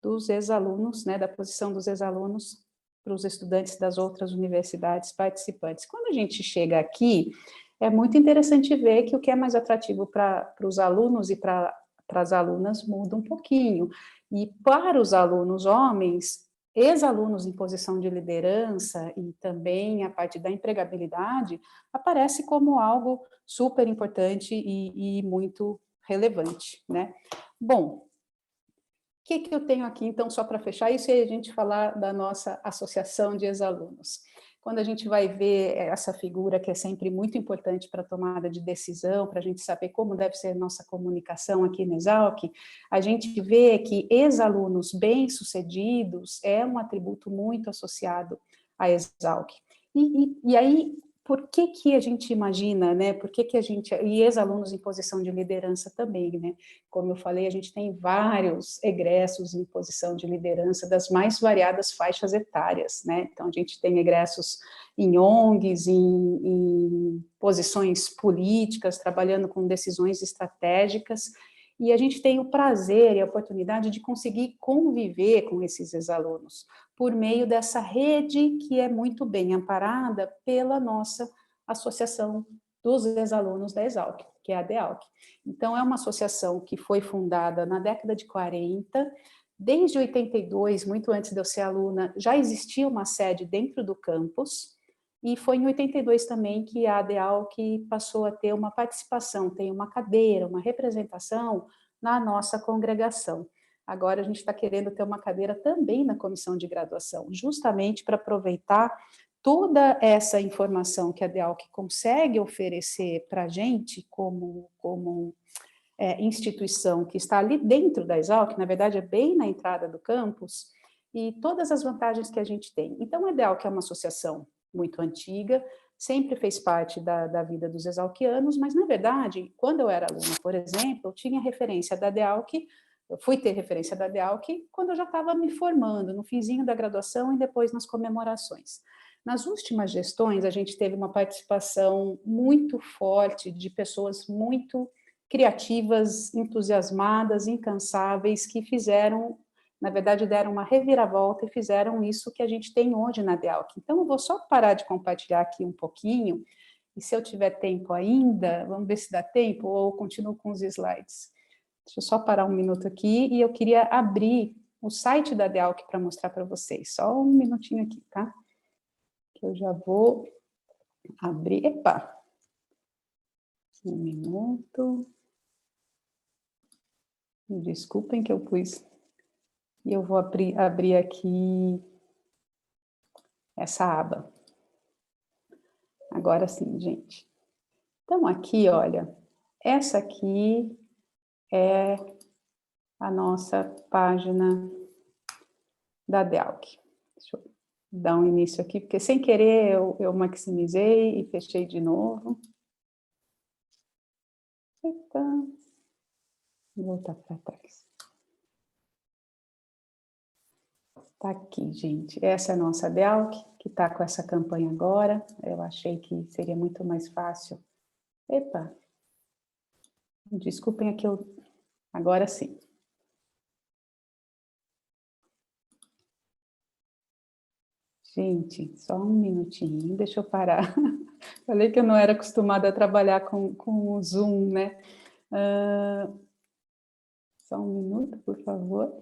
dos ex-alunos, né, da posição dos ex-alunos para os estudantes das outras universidades participantes. Quando a gente chega aqui, é muito interessante ver que o que é mais atrativo para os alunos e para as alunas muda um pouquinho. E para os alunos homens, ex-alunos em posição de liderança e também a parte da empregabilidade, aparece como algo super importante e muito relevante, né? Bom, o que eu tenho aqui, então, só para fechar isso, é a gente falar da nossa associação de ex-alunos. Quando a gente vai ver essa figura, que é sempre muito importante para a tomada de decisão, para a gente saber como deve ser a nossa comunicação aqui na Exalc, a gente vê que ex-alunos bem-sucedidos é um atributo muito associado à Exalc. E aí, por que a gente imagina, né? Por que a gente... E ex-alunos em posição de liderança também, né? Como eu falei, a gente tem vários egressos em posição de liderança das mais variadas faixas etárias, né? Então, a gente tem egressos em ONGs, em posições políticas, trabalhando com decisões estratégicas, e a gente tem o prazer e a oportunidade de conseguir conviver com esses ex-alunos por meio dessa rede que é muito bem amparada pela nossa associação dos ex-alunos da Exalc, que é a DEALC. Então, é uma associação que foi fundada na década de 40, desde 82, muito antes de eu ser aluna, já existia uma sede dentro do campus, e foi em 82 também que a DEALC passou a ter uma participação, tem uma cadeira, uma representação na nossa congregação. Agora a gente está querendo ter uma cadeira também na comissão de graduação, justamente para aproveitar toda essa informação que a DEALC consegue oferecer para a gente como instituição que está ali dentro da Exalc, na verdade é bem na entrada do campus, e todas as vantagens que a gente tem. Então, a DEALC é uma associação muito antiga, sempre fez parte da vida dos exalquianos, mas, na verdade, quando eu era aluna, por exemplo, eu tinha referência da DEALC Eu fui ter referência da DEALC quando eu já estava me formando, no finzinho da graduação e depois nas comemorações. Nas últimas gestões, a gente teve uma participação muito forte de pessoas muito criativas, entusiasmadas, incansáveis, que fizeram, na verdade, deram uma reviravolta e fizeram isso que a gente tem hoje na DEALC. Então, eu vou só parar de compartilhar aqui um pouquinho, e se eu tiver tempo ainda, vamos ver se dá tempo, ou eu continuo com os slides. Deixa eu só parar um minuto aqui, e eu queria abrir o site da DEALC para mostrar para vocês. Só um minutinho aqui, tá? Que eu já vou abrir. Epa! Um minuto. Desculpem que eu pus. E eu vou abrir aqui essa aba. Agora sim, gente. Então, aqui, olha, essa aqui é a nossa página da DEALC. Deixa eu dar um início aqui, porque sem querer eu maximizei e fechei de novo. Eita. Vou voltar para trás. Está aqui, gente. Essa é a nossa DEALC, que está com essa campanha agora. Eu achei que seria muito mais fácil. Epa! Desculpem aqui, agora sim. Gente, só um minutinho, deixa eu parar. Falei que eu não era acostumada a trabalhar com o Zoom, né? Só um minuto, por favor.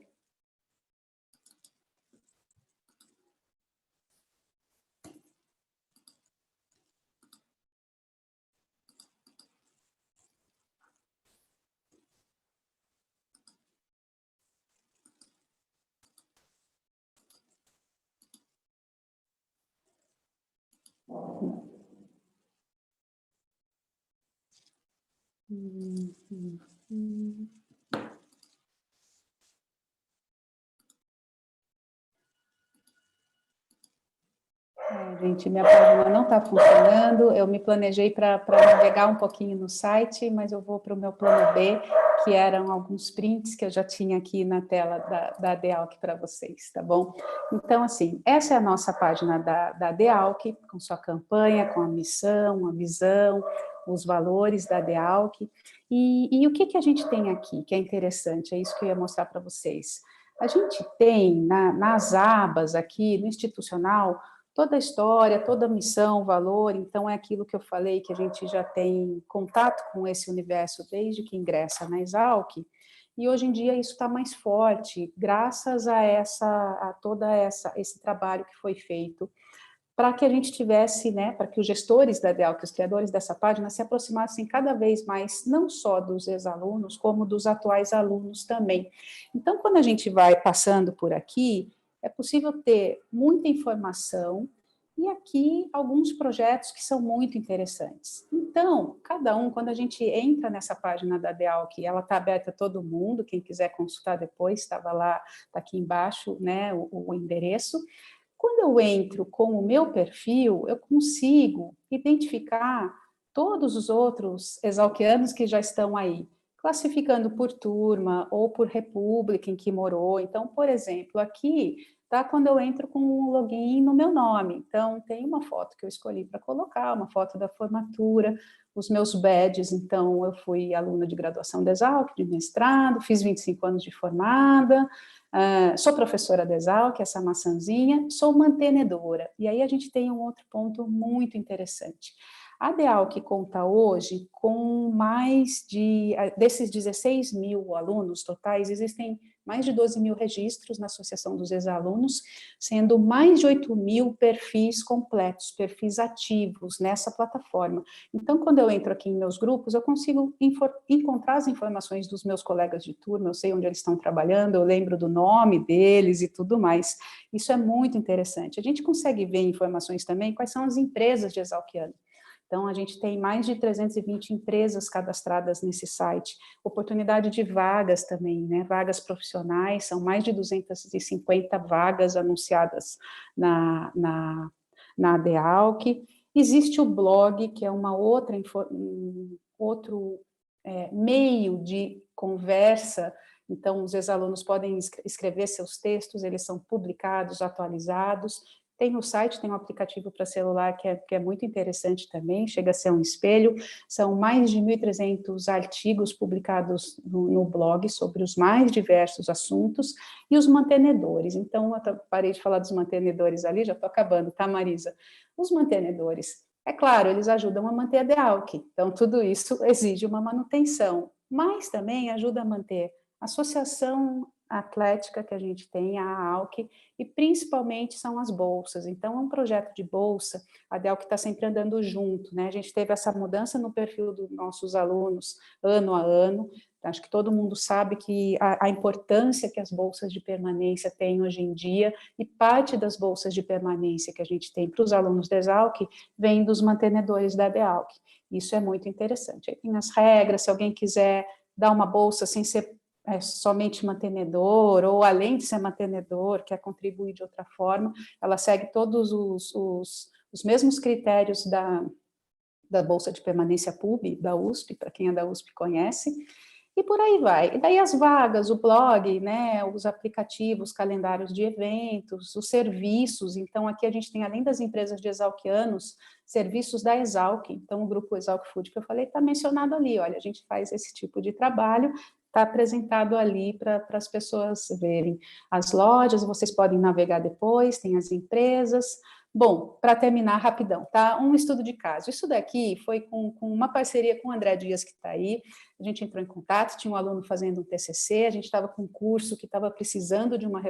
Gente, minha página não está funcionando, eu me planejei para navegar um pouquinho no site, mas eu vou para o meu plano B, que eram alguns prints que eu já tinha aqui na tela da DEALC para vocês, tá bom? Então, assim, essa é a nossa página da DEALC, com sua campanha, com a missão, a visão, os valores da DEALC, e o que a gente tem aqui, que é interessante, é isso que eu ia mostrar para vocês. A gente tem, nas abas aqui, no institucional, toda a história, toda a missão, valor, então é aquilo que eu falei, que a gente já tem contato com esse universo desde que ingressa na Exalc, e hoje em dia isso está mais forte, graças a todo esse trabalho que foi feito, para que a gente tivesse, né, para que os gestores da DEALC, os criadores dessa página, se aproximassem cada vez mais, não só dos ex-alunos, como dos atuais alunos também. Então, quando a gente vai passando por aqui, é possível ter muita informação e aqui alguns projetos que são muito interessantes. Então, cada um, quando a gente entra nessa página da DEALC, ela está aberta a todo mundo, quem quiser consultar depois, estava lá, está aqui embaixo, né, o endereço. Quando eu entro com o meu perfil, eu consigo identificar todos os outros exalquianos que já estão aí, classificando por turma ou por república em que morou. Então, por exemplo, aqui tá quando eu entro com um login no meu nome. Então, tem uma foto que eu escolhi para colocar, uma foto da formatura, os meus badges. Então, eu fui aluna de graduação da Exalc, de mestrado, fiz 25 anos de formada, sou professora da Exalc, essa maçãzinha, sou mantenedora. E aí a gente tem um outro ponto muito interessante. A DEALC conta hoje com mais desses 16 mil alunos totais, existem mais de 12 mil registros na Associação dos Ex-Alunos, sendo mais de 8 mil perfis completos, perfis ativos nessa plataforma. Então, quando eu entro aqui em meus grupos, eu consigo encontrar as informações dos meus colegas de turma, eu sei onde eles estão trabalhando, eu lembro do nome deles e tudo mais. Isso é muito interessante. A gente consegue ver informações também, quais são as empresas de exalquiano. Então, a gente tem mais de 320 empresas cadastradas nesse site, oportunidade de vagas também, né? Vagas profissionais, são mais de 250 vagas anunciadas na DEALC. Existe o blog, que é outro meio de conversa Então, os ex-alunos podem escrever seus textos, eles são publicados, atualizados. Tem no site, tem um aplicativo para celular que é muito interessante também, chega a ser um espelho. São mais de 1.300 artigos publicados no blog sobre os mais diversos assuntos, e os mantenedores. Então, eu parei de falar dos mantenedores ali, já estou acabando, tá, Marisa? Os mantenedores, é claro, eles ajudam a manter a DEALC, então tudo isso exige uma manutenção, mas também ajuda a manter a associação atlética que a gente tem, a AALC, e principalmente são as bolsas. Então, é um projeto de bolsa, a DEALC está sempre andando junto, né? A gente teve essa mudança no perfil dos nossos alunos, ano a ano. Acho que todo mundo sabe que a importância que as bolsas de permanência têm hoje em dia, e parte das bolsas de permanência que a gente tem para os alunos da ESALC vem dos mantenedores da DEALC. Isso é muito interessante. Aí tem as regras, se alguém quiser dar uma bolsa sem ser somente mantenedor, ou além de ser mantenedor, quer contribuir de outra forma, ela segue todos os mesmos critérios da Bolsa de Permanência PUB, da USP, para quem é da USP conhece, e por aí vai. E daí as vagas, o blog, né, os aplicativos, calendários de eventos, os serviços. Então, aqui a gente tem, além das empresas de exalquianos, serviços da Exalc. Então, o grupo Exalc Food, que eu falei, está mencionado ali. Olha, a gente faz esse tipo de trabalho, está apresentado ali para as pessoas verem. As lojas, vocês podem navegar depois, tem as empresas. Bom, para terminar rapidão, tá? Um estudo de caso. Isso daqui foi com uma parceria com o André Dias, que está aí. A gente entrou em contato, tinha um aluno fazendo um TCC, a gente estava com um curso que estava precisando de uma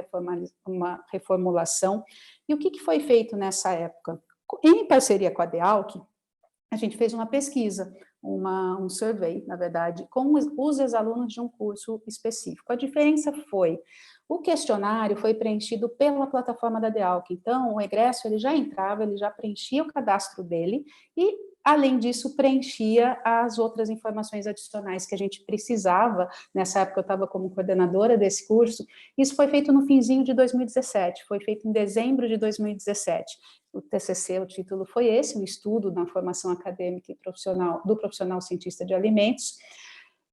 reformulação. E o que foi feito nessa época? Em parceria com a DEALC, a gente fez uma pesquisa, um survey, na verdade, com os ex-alunos de um curso específico. A diferença foi, o questionário foi preenchido pela plataforma da DEALC, então o egresso ele já entrava, ele já preenchia o cadastro dele e, além disso, preenchia as outras informações adicionais que a gente precisava. Nessa época eu estava como coordenadora desse curso. Isso foi feito no finzinho de 2017, foi feito em dezembro de 2017. O TCC, o título foi esse, um estudo na formação acadêmica e profissional, do profissional cientista de alimentos.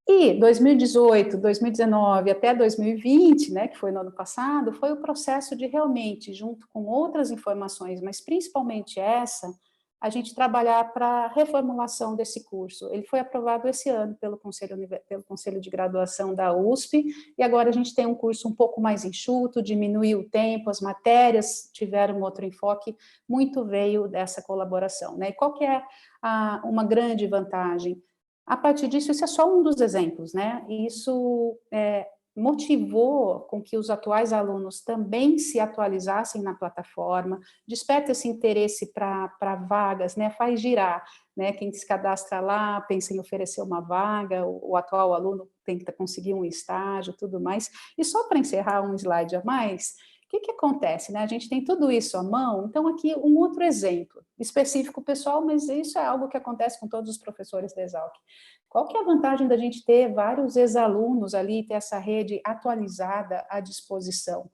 E 2018, 2019 até 2020, né, que foi no ano passado, foi o processo de realmente, junto com outras informações, mas principalmente essa, a gente trabalhar para a reformulação desse curso. Ele foi aprovado esse ano pelo Conselho de Graduação da USP, e agora a gente tem um curso um pouco mais enxuto, diminuiu o tempo, as matérias tiveram outro enfoque, muito veio dessa colaboração, né? E qual que é uma grande vantagem? A partir disso, isso é só um dos exemplos, né? E isso motivou com que os atuais alunos também se atualizassem na plataforma, desperta esse interesse para vagas, né? Faz girar, né? Quem se cadastra lá pensa em oferecer uma vaga, o atual aluno tenta conseguir um estágio, tudo mais. E só para encerrar um slide a mais, o que acontece, né? A gente tem tudo isso à mão, então aqui um outro exemplo, específico pessoal, mas isso é algo que acontece com todos os professores da Exalc. Qual que é a vantagem da gente ter vários ex-alunos ali, ter essa rede atualizada à disposição?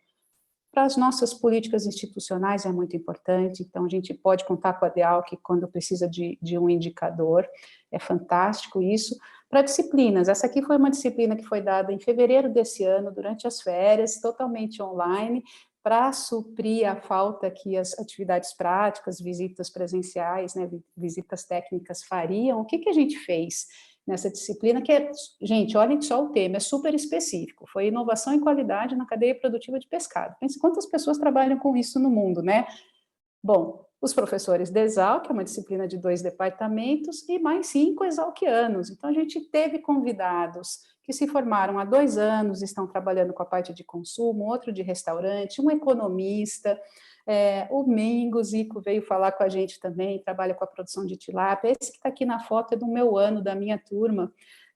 Para as nossas políticas institucionais é muito importante, então a gente pode contar com a DEALC quando precisa de um indicador, é fantástico isso. Para disciplinas, essa aqui foi uma disciplina que foi dada em fevereiro desse ano, durante as férias, totalmente online, para suprir a falta que as atividades práticas, visitas presenciais, né, visitas técnicas fariam. O que a gente fez nessa disciplina, que é, gente, olhem só o tema, é super específico, foi inovação e qualidade na cadeia produtiva de pescado. Pense quantas pessoas trabalham com isso no mundo, né? Bom, os professores da Exalc, que é uma disciplina de 2 departamentos, e mais 5 exalquianos. Então, a gente teve convidados que se formaram há 2 anos, estão trabalhando com a parte de consumo, outro de restaurante, um economista, o Mengo Zico veio falar com a gente também, trabalha com a produção de tilápia. Esse que está aqui na foto é do meu ano, da minha turma,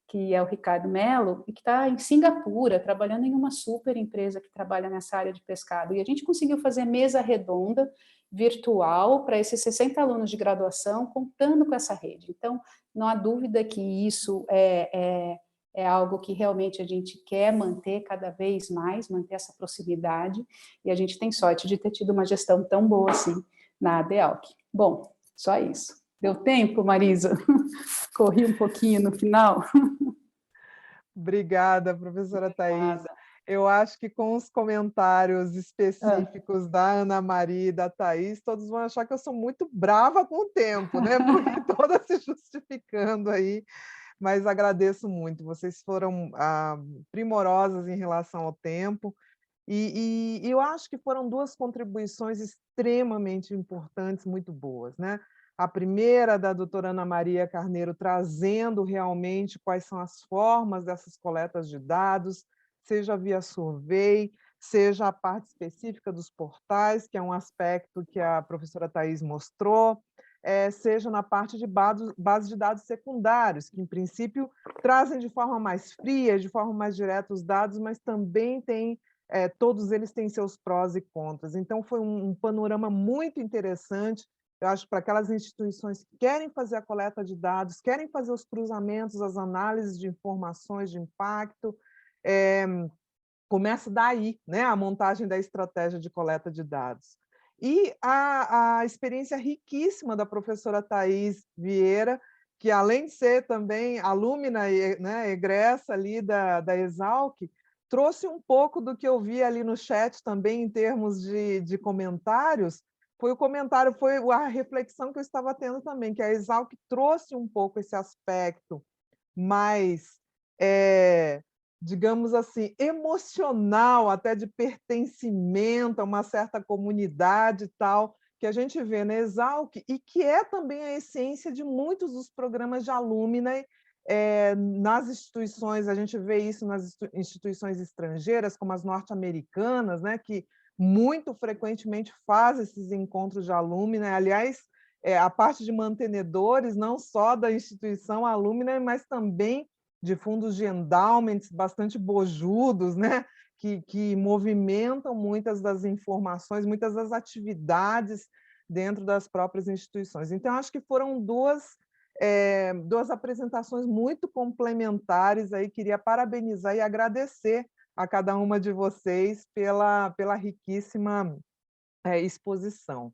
que é o Ricardo Melo, e que está em Singapura, trabalhando em uma super empresa que trabalha nessa área de pescado. E a gente conseguiu fazer mesa redonda, virtual, para esses 60 alunos de graduação, contando com essa rede. Então, não há dúvida que isso é algo que realmente a gente quer manter cada vez mais, manter essa proximidade, e a gente tem sorte de ter tido uma gestão tão boa assim na DEALC. Bom, só isso. Deu tempo, Marisa? Corri um pouquinho no final. Obrigada, professora Thais. Obrigada. Eu acho que com os comentários específicos da Ana Maria e da Thais, todos vão achar que eu sou muito brava com o tempo, né? Porque toda se justificando aí, mas agradeço muito. Vocês foram primorosas em relação ao tempo. E eu acho que foram duas contribuições extremamente importantes, muito boas, né? A primeira da doutora Ana Maria Carneiro, trazendo realmente quais são as formas dessas coletas de dados, seja via survey, seja a parte específica dos portais, que é um aspecto que a professora Thais mostrou, seja na parte de base de dados secundários, que, em princípio, trazem de forma mais fria, de forma mais direta os dados, mas também tem todos eles têm seus prós e contras. Então, foi um panorama muito interessante, eu acho, para aquelas instituições que querem fazer a coleta de dados, querem fazer os cruzamentos, as análises de informações de impacto, começa daí, né, a montagem da estratégia de coleta de dados. E a experiência riquíssima da professora Thais Vieira, que, além de ser também alumna, né, egressa ali da Exalc, trouxe um pouco do que eu vi ali no chat também, em termos de comentários, foi a reflexão que eu estava tendo também, que a Exalc trouxe um pouco esse aspecto mais, digamos assim, emocional, até de pertencimento a uma certa comunidade e tal, que a gente vê na Exalc, e que é também a essência de muitos dos programas de alumni nas instituições. A gente vê isso nas instituições estrangeiras, como as norte-americanas, né, que muito frequentemente fazem esses encontros de alumni. Aliás, a parte de mantenedores, não só da instituição alumni, mas também de fundos de endowments bastante bojudos, né, que movimentam muitas das informações, muitas das atividades dentro das próprias instituições. Então, acho que foram duas apresentações muito complementares. Aí queria parabenizar e agradecer a cada uma de vocês pela riquíssima exposição.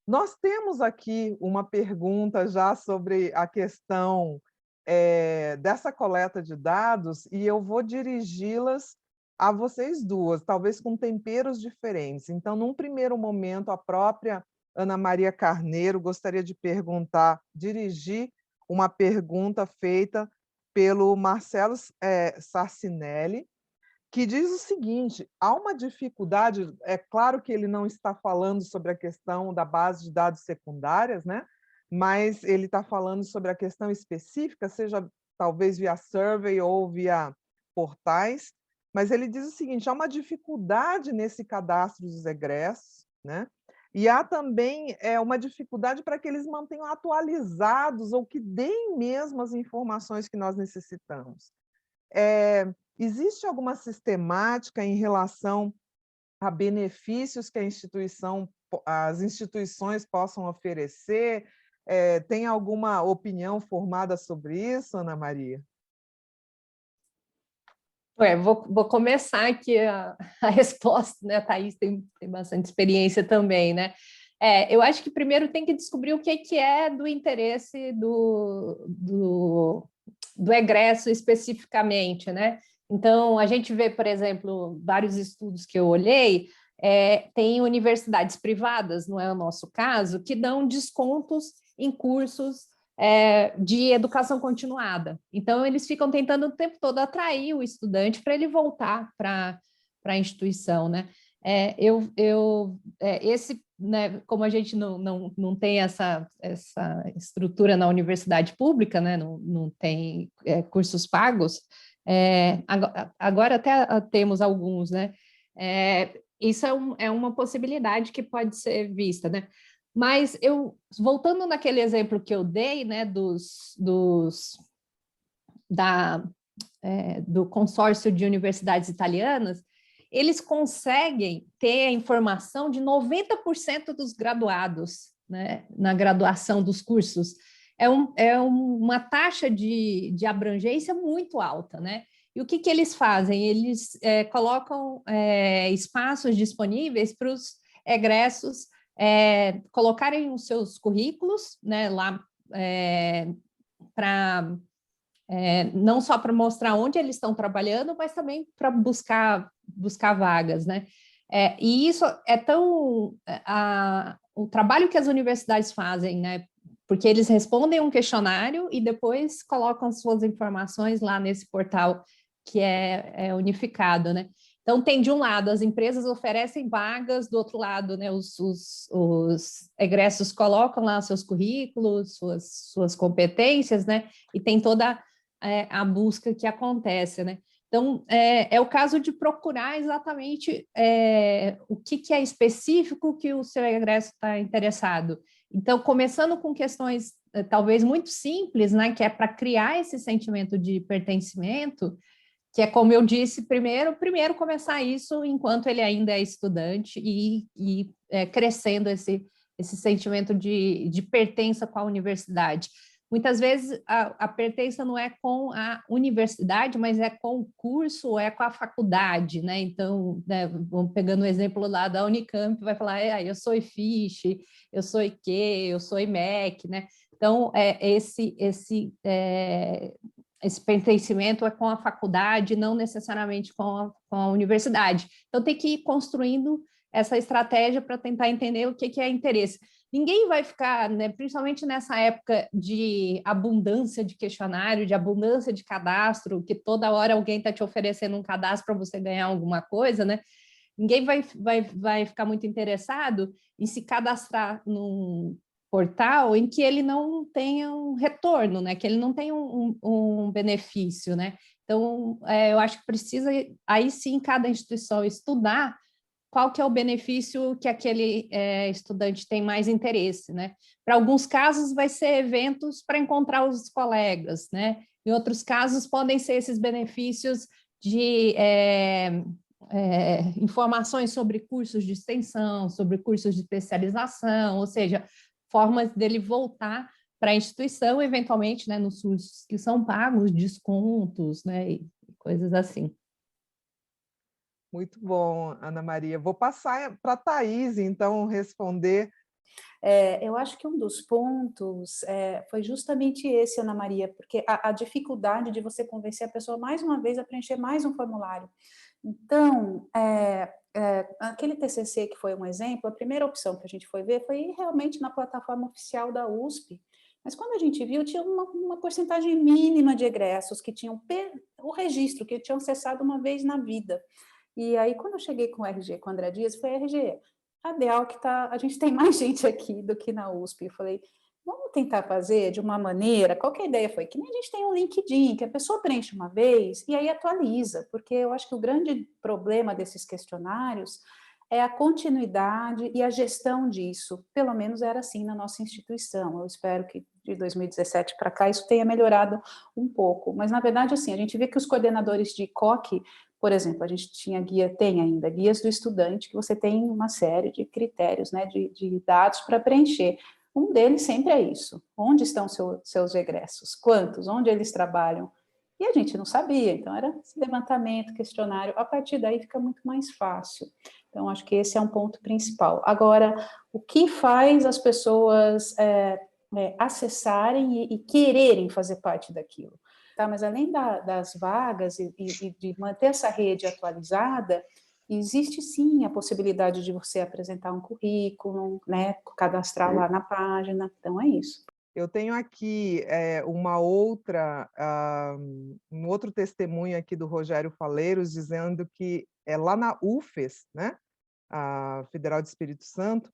Nós temos aqui uma pergunta já sobre a questão dessa coleta de dados, e eu vou dirigi-las a vocês duas, talvez com temperos diferentes. Então, num primeiro momento, a própria Ana Maria Carneiro gostaria de dirigir uma pergunta feita pelo Marcelo Sarcinelli, que diz o seguinte: há uma dificuldade, é claro que ele não está falando sobre a questão da base de dados secundárias, né? Mas ele está falando sobre a questão específica, seja talvez via survey ou via portais, mas ele diz o seguinte: há uma dificuldade nesse cadastro dos egressos, né? E há também uma dificuldade para que eles mantenham atualizados ou que deem mesmo as informações que nós necessitamos. Existe alguma sistemática em relação a benefícios que as instituições possam oferecer? Tem alguma opinião formada sobre isso, Ana Maria? Vou começar aqui a resposta, né? A Thais tem bastante experiência também, né? Eu acho que primeiro tem que descobrir o que é do interesse do egresso especificamente, né? Então, a gente vê, por exemplo, vários estudos que eu olhei, tem universidades privadas, não é o nosso caso, que dão descontos em cursos de educação continuada. Então, eles ficam tentando o tempo todo atrair o estudante para ele voltar para a instituição, né? Né, como a gente não tem essa estrutura na universidade pública, né, não tem cursos pagos, agora até temos alguns, né? Isso é uma possibilidade que pode ser vista, né? Mas voltando naquele exemplo que eu dei, né, do consórcio de universidades italianas, eles conseguem ter a informação de 90% dos graduados, né, na graduação dos cursos. Uma taxa de abrangência muito alta, né? E o que eles fazem? Eles colocam espaços disponíveis para os egressos colocarem os seus currículos, né, lá para não só para mostrar onde eles estão trabalhando, mas também para buscar vagas, né? E isso é tão... o trabalho que as universidades fazem, né? Porque eles respondem um questionário e depois colocam suas informações lá nesse portal que é unificado, né? Então, tem de um lado, as empresas oferecem vagas, do outro lado, né, os egressos colocam lá seus currículos, suas competências, né? E tem toda a busca que acontece, né? Então, é o caso de procurar exatamente o que é específico que o seu egresso está interessado. Então, começando com questões talvez muito simples, né, que é para criar esse sentimento de pertencimento, que é como eu disse, primeiro começar isso enquanto ele ainda é estudante e crescendo esse sentimento de pertença com a universidade. Muitas vezes a pertença não é com a universidade, mas é com o curso, é com a faculdade, né? Então, né, vamos pegando o exemplo lá da Unicamp, vai falar, eu sou IFISH, eu sou IQ, eu sou IMEC, né? Então, esse pertencimento é com a faculdade, não necessariamente com a universidade. Então, tem que ir construindo essa estratégia para tentar entender o que é interesse. Ninguém vai ficar, né, principalmente nessa época de abundância de questionário, de abundância de cadastro, que toda hora alguém está te oferecendo um cadastro para você ganhar alguma coisa, né? Ninguém vai ficar muito interessado em se cadastrar num portal em que ele não tenha um retorno, né? Que ele não tenha um benefício, né? Então, eu acho que precisa, aí sim, cada instituição estudar qual que é o benefício que aquele estudante tem mais interesse, né? Para alguns casos vai ser eventos para encontrar os colegas, né? Em outros casos podem ser esses benefícios de informações sobre cursos de extensão, sobre cursos de especialização, ou seja, formas dele voltar para a instituição, eventualmente, né, nos cursos que são pagos, descontos, né, e coisas assim. Muito bom, Ana Maria. Vou passar para a Thaís, então, responder. Eu acho que um dos pontos foi justamente esse, Ana Maria, porque a dificuldade de você convencer a pessoa mais uma vez a preencher mais um formulário. Então, aquele TCC que foi um exemplo, a primeira opção que a gente foi ver foi ir realmente na plataforma oficial da USP, mas quando a gente viu, tinha uma porcentagem mínima de egressos que tinham o registro, que tinham acessado uma vez na vida. E aí, quando eu cheguei com o RG, com o André Dias, foi RG, a Deal que a gente tem mais gente aqui do que na USP. Eu falei, vamos tentar fazer de uma maneira, qual que a ideia foi? Que nem a gente tem um LinkedIn, que a pessoa preenche uma vez e aí atualiza, porque eu acho que o grande problema desses questionários é a continuidade e a gestão disso, pelo menos era assim na nossa instituição. Eu espero que de 2017 para cá isso tenha melhorado um pouco, mas na verdade assim, a gente vê que os coordenadores de COC, por exemplo, a gente tem ainda guias do estudante, que você tem uma série de critérios, né, de dados para preencher. Um deles sempre é isso, onde estão seus egressos, quantos, onde eles trabalham, e a gente não sabia, então era esse levantamento, questionário, a partir daí fica muito mais fácil. Então, acho que esse é um ponto principal. Agora, o que faz as pessoas acessarem e quererem fazer parte daquilo? Tá, mas além das vagas e de manter essa rede atualizada, existe sim a possibilidade de você apresentar um currículo, né, cadastrar lá na página, então é isso. Eu tenho aqui um outro testemunho aqui do Rogério Faleiros, dizendo que lá na UFES, né, a Federal do Espírito Santo,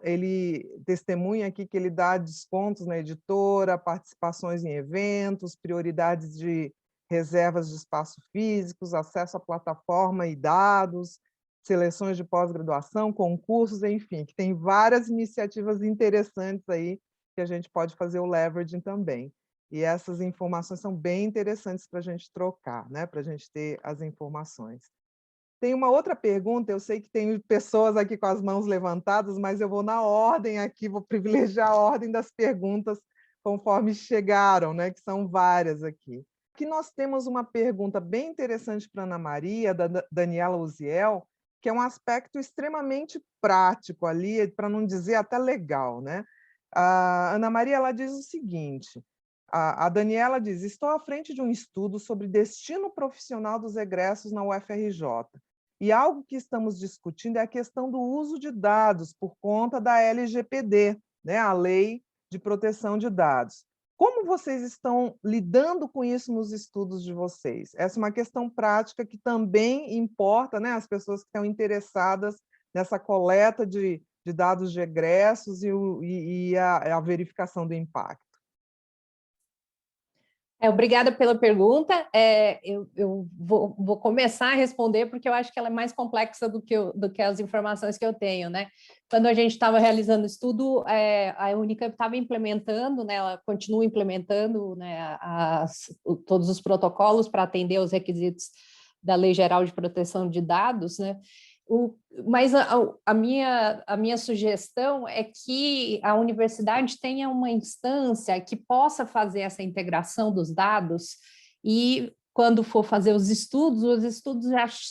ele testemunha aqui que ele dá descontos na editora, participações em eventos, prioridades de reservas de espaço físicos, acesso à plataforma e dados, seleções de pós-graduação, concursos, enfim, que tem várias iniciativas interessantes aí que a gente pode fazer o leveraging também. E essas informações são bem interessantes para a gente trocar, né? Para a gente ter as informações. Tem uma outra pergunta, eu sei que tem pessoas aqui com as mãos levantadas, mas eu vou na ordem aqui, vou privilegiar a ordem das perguntas conforme chegaram, né? Que são várias aqui. Aqui nós temos uma pergunta bem interessante para a Ana Maria, da Daniela Uziel, que é um aspecto extremamente prático ali, para não dizer até legal, né? A Ana Maria ela diz o seguinte: A Daniela diz: estou à frente de um estudo sobre destino profissional dos egressos na UFRJ. E algo que estamos discutindo é a questão do uso de dados por conta da LGPD, né, a Lei de Proteção de Dados. Como vocês estão lidando com isso nos estudos de vocês? Essa é uma questão prática que também importa, né, as pessoas que estão interessadas nessa coleta de dados de egressos e a verificação do impacto. Obrigada pela pergunta. Eu vou começar a responder, porque eu acho que ela é mais complexa do que as informações que eu tenho, né? Quando a gente estava realizando o estudo, a Unicamp estava implementando, né, ela continua implementando, né, todos os protocolos para atender aos requisitos da Lei Geral de Proteção de Dados, né? Mas a minha sugestão é que a universidade tenha uma instância que possa fazer essa integração dos dados e, quando for fazer os estudos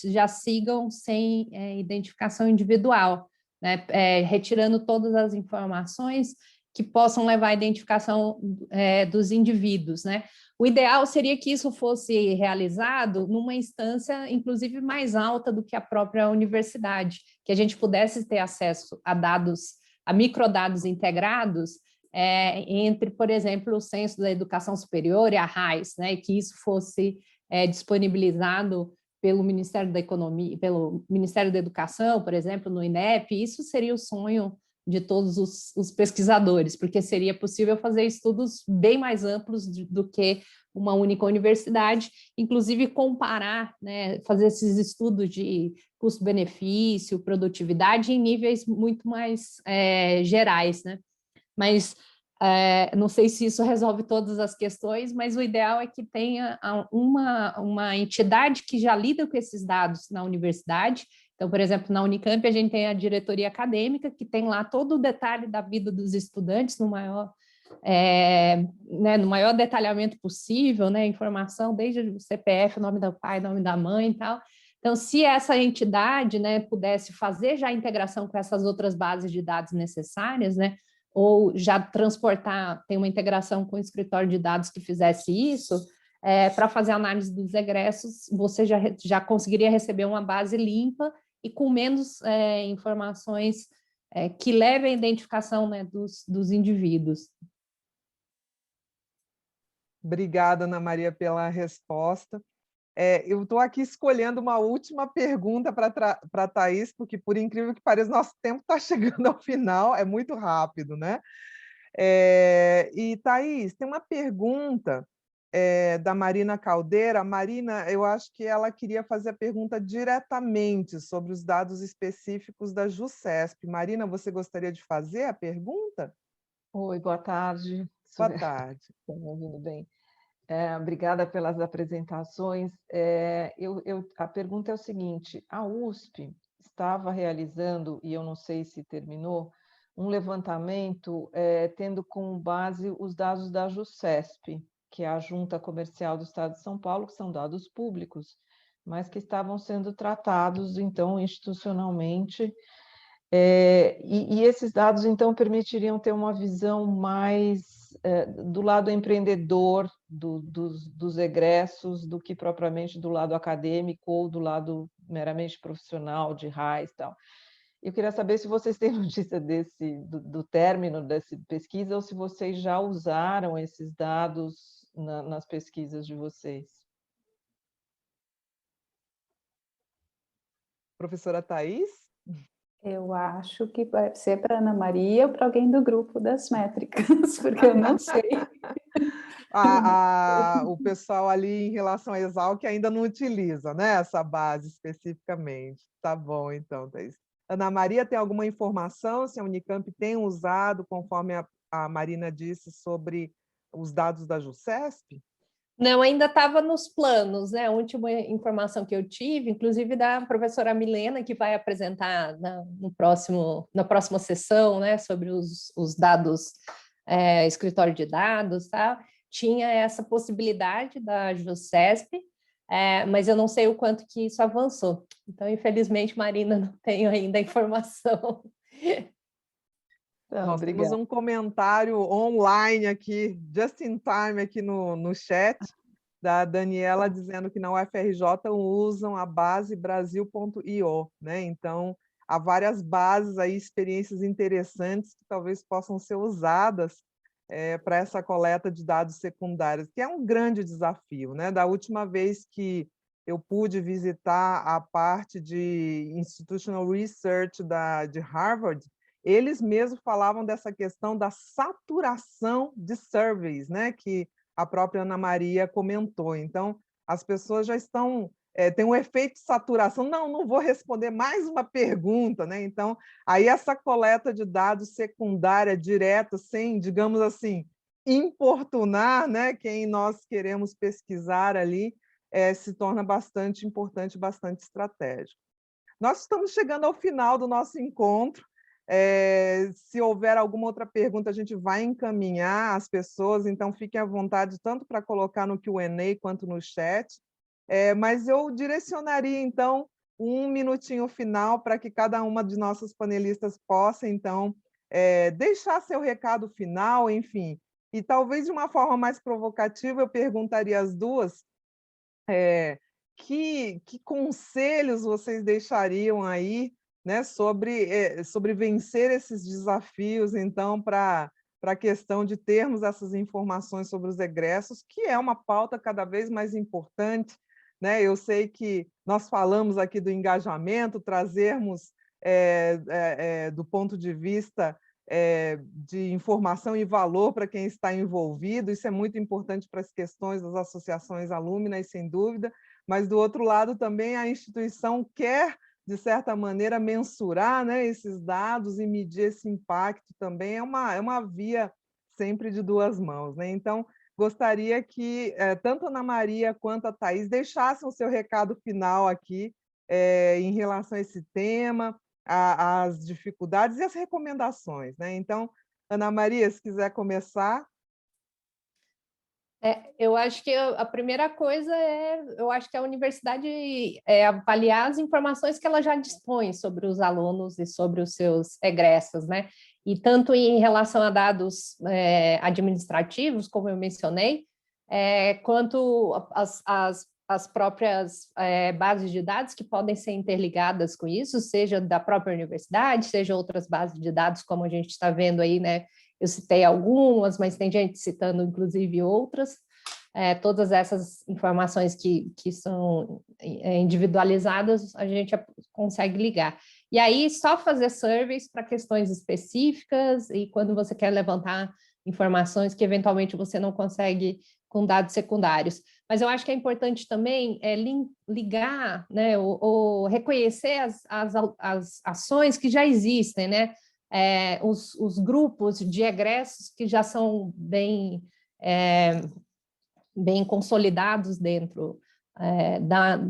já sigam sem identificação individual, né? Retirando todas as informações que possam levar à identificação dos indivíduos, né? O ideal seria que isso fosse realizado numa instância, inclusive, mais alta do que a própria universidade, que a gente pudesse ter acesso a dados, a microdados integrados, entre, por exemplo, o Censo da Educação Superior e a RAIS, né, e que isso fosse disponibilizado pelo Ministério da Economia, pelo Ministério da Educação, por exemplo, no INEP. Isso seria o sonho de todos os pesquisadores, porque seria possível fazer estudos bem mais amplos do que uma única universidade, inclusive comparar, né, fazer esses estudos de custo-benefício, produtividade em níveis muito mais gerais, né? Mas não sei se isso resolve todas as questões, mas o ideal é que tenha uma entidade que já lida com esses dados na universidade. Então, por exemplo, na Unicamp a gente tem a diretoria acadêmica, que tem lá todo o detalhe da vida dos estudantes no maior detalhamento possível, né, informação desde o CPF, nome do pai, nome da mãe e tal. Então, se essa entidade, né, pudesse fazer já a integração com essas outras bases de dados necessárias, né, ou já transportar, tem uma integração com o escritório de dados que fizesse isso, para fazer a análise dos egressos, você já conseguiria receber uma base limpa e com menos informações que levem à identificação, né, dos indivíduos. Obrigada, Ana Maria, pela resposta. Eu estou aqui escolhendo uma última pergunta para a Thaís, porque, por incrível que pareça, nosso tempo está chegando ao final, é muito rápido, né? E, Thaís, tem uma pergunta da Marina Caldeira. Marina, eu acho que ela queria fazer a pergunta diretamente sobre os dados específicos da JuCesp. Marina, você gostaria de fazer a pergunta? Oi, boa tarde. Boa tarde. Estão me ouvindo bem? Obrigada pelas apresentações. A pergunta é o seguinte: a USP estava realizando, e eu não sei se terminou, um levantamento tendo como base os dados da JuCesp, que é a Junta Comercial do Estado de São Paulo, que são dados públicos, mas que estavam sendo tratados, então, institucionalmente. E esses dados, então, permitiriam ter uma visão mais do lado empreendedor dos egressos do que propriamente do lado acadêmico ou do lado meramente profissional, de RAIS e tal. Eu queria saber se vocês têm notícia do término dessa pesquisa ou se vocês já usaram esses dados nas pesquisas de vocês. Professora Thaís? Eu acho que vai ser para a Ana Maria ou para alguém do grupo das métricas, porque eu não sei. O pessoal ali em relação a Exalc ainda não utiliza, né, essa base especificamente. Tá bom, então, Thaís. Ana Maria, tem alguma informação se a Unicamp tem usado, conforme a Marina disse, sobre os dados da JuCesp? Não, ainda estava nos planos, né? A última informação que eu tive, inclusive da professora Milena, que vai apresentar na próxima sessão, né, sobre os dados, escritório de dados, tá? Tinha essa possibilidade da JuCesp, mas eu não sei o quanto que isso avançou. Então, infelizmente, Marina, não tenho ainda a informação. Então, Nós temos obrigada. um comentário online aqui, just in time, aqui no chat, da Daniela, dizendo que na UFRJ usam a base brasil.io, né? Então, há várias bases aí, experiências interessantes que talvez possam ser usadas para essa coleta de dados secundários, que é um grande desafio, né? Da última vez que eu pude visitar a parte de Institutional Research de Harvard, eles mesmos falavam dessa questão da saturação de surveys, né? Que a própria Ana Maria comentou. Então, as pessoas já estão... tem um efeito de saturação. Não vou responder mais uma pergunta, né? Então, aí essa coleta de dados secundária direta, sem, digamos assim, importunar, né, quem nós queremos pesquisar ali, se torna bastante importante, bastante estratégico. Nós estamos chegando ao final do nosso encontro. Se houver alguma outra pergunta, a gente vai encaminhar as pessoas, então fiquem à vontade tanto para colocar no Q&A quanto no chat. Mas eu direcionaria, então, um minutinho final para que cada uma de nossas panelistas possa, então, deixar seu recado final, enfim. E talvez de uma forma mais provocativa, eu perguntaria às duas que conselhos vocês deixariam aí, né, sobre vencer esses desafios, então, para a questão de termos essas informações sobre os egressos, que é uma pauta cada vez mais importante, né? Eu sei que nós falamos aqui do engajamento, trazermos do ponto de vista de informação e valor para quem está envolvido, isso é muito importante para as questões das associações alumnas, sem dúvida, mas, do outro lado, também a instituição quer, de certa maneira, mensurar, né, esses dados e medir esse impacto também, é uma via sempre de duas mãos, né? Então, gostaria que tanto a Ana Maria quanto a Thaís deixassem o seu recado final aqui em relação a esse tema, as dificuldades e as recomendações, né? Então, Ana Maria, se quiser começar. Eu acho que a primeira coisa eu acho que a universidade avaliar as informações que ela já dispõe sobre os alunos e sobre os seus egressos, né? E tanto em relação a dados administrativos, como eu mencionei, quanto as próprias bases de dados que podem ser interligadas com isso, seja da própria universidade, seja outras bases de dados, como a gente está vendo aí, né? Eu citei algumas, mas tem gente citando, inclusive, outras. Todas essas informações que são individualizadas, a gente consegue ligar. E aí, só fazer surveys para questões específicas e quando você quer levantar informações que, eventualmente, você não consegue com dados secundários. Mas eu acho que é importante também ligar, né, ou reconhecer as ações que já existem, né? Os grupos de egressos que já são bem consolidados dentro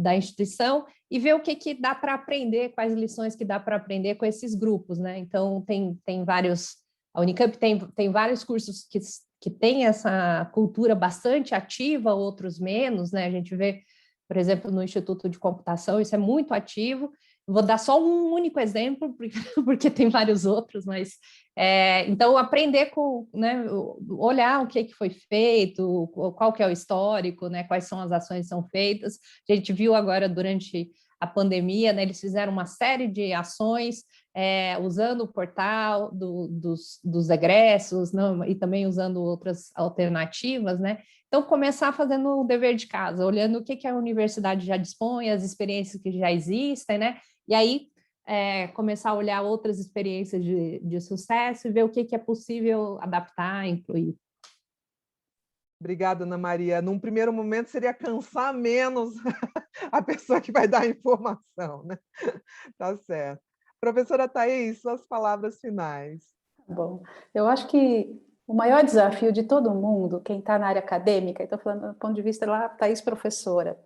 da instituição e ver o que dá para aprender, quais lições que dá para aprender com esses grupos, né? Então, tem vários... A Unicamp tem vários cursos que têm essa cultura bastante ativa, outros menos, né? A gente vê, por exemplo, no Instituto de Computação, isso é muito ativo. Vou dar só um único exemplo, porque tem vários outros, mas... então, aprender com... né, olhar o que foi feito, qual que é o histórico, né, quais são as ações que são feitas. A gente viu agora, durante a pandemia, né, eles fizeram uma série de ações usando o portal dos egressos, não, e também usando outras alternativas, né? Então, começar fazendo o dever de casa, olhando o que a universidade já dispõe, as experiências que já existem, né? E aí, começar a olhar outras experiências de sucesso e ver o que é possível adaptar, incluir. Obrigada, Ana Maria. Num primeiro momento, seria cansar menos a pessoa que vai dar a informação, né? Tá certo. Professora Thaís, suas palavras finais. Bom, eu acho que o maior desafio de todo mundo, quem está na área acadêmica, estou falando do ponto de vista lá, Thaís professora,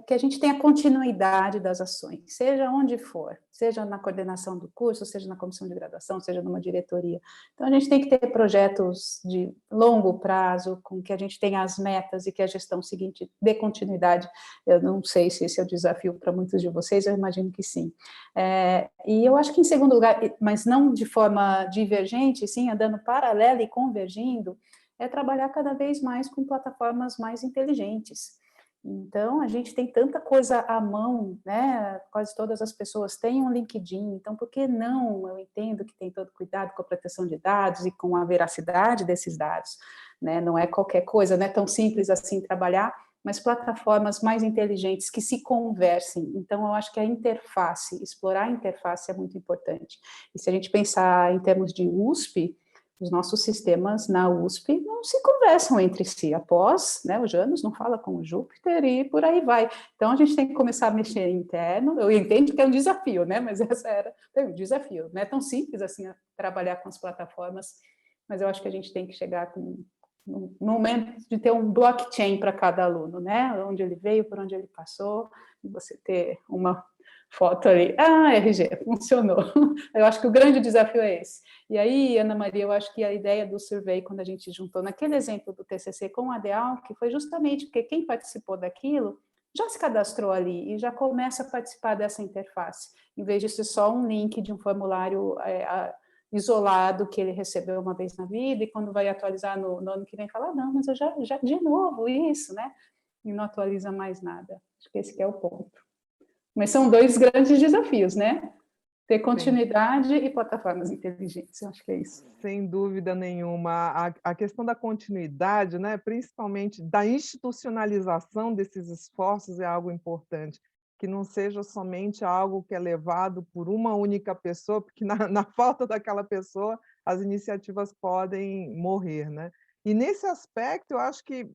que a gente tenha continuidade das ações, seja onde for, seja na coordenação do curso, seja na comissão de graduação, seja numa diretoria. Então, a gente tem que ter projetos de longo prazo, com que a gente tenha as metas e que a gestão seguinte dê continuidade. Eu não sei se esse é o desafio para muitos de vocês, eu imagino que sim. E eu acho que, em segundo lugar, mas não de forma divergente, sim, andando paralela e convergindo, é trabalhar cada vez mais com plataformas mais inteligentes. Então, a gente tem tanta coisa à mão, né? Quase todas as pessoas têm um LinkedIn, então por que não? Eu entendo que tem todo cuidado com a proteção de dados e com a veracidade desses dados, né? Não é qualquer coisa, não é tão simples assim trabalhar, mas plataformas mais inteligentes que se conversem. Então, eu acho que a interface, explorar a interface é muito importante. E se a gente pensar em termos de USP, os nossos sistemas na USP não se conversam entre si. Após, né, o Janus não fala com o Júpiter e por aí vai. Então, a gente tem que começar a mexer interno. Eu entendo que é um desafio, né, mas essa era um desafio. Não é tão simples assim trabalhar com as plataformas, mas eu acho que a gente tem que chegar no momento de ter um blockchain para cada aluno, né, onde ele veio, por onde ele passou, e você ter uma foto ali, RG, funcionou. Eu acho que o grande desafio é esse. E aí, Ana Maria, eu acho que a ideia do survey, quando a gente juntou naquele exemplo do TCC com a DEAL, que foi justamente porque quem participou daquilo já se cadastrou ali e já começa a participar dessa interface, em vez de ser só um link de um formulário isolado que ele recebeu uma vez na vida e quando vai atualizar no ano que vem, fala, não, mas eu já de novo isso, né? E não atualiza mais nada. Acho que esse que é o ponto. Mas são dois grandes desafios, né? Ter continuidade e plataformas inteligentes, eu acho que é isso. Sem dúvida nenhuma. A questão da continuidade, né, principalmente da institucionalização desses esforços, é algo importante, que não seja somente algo que é levado por uma única pessoa, porque na falta daquela pessoa, as iniciativas podem morrer, né? E nesse aspecto, eu acho que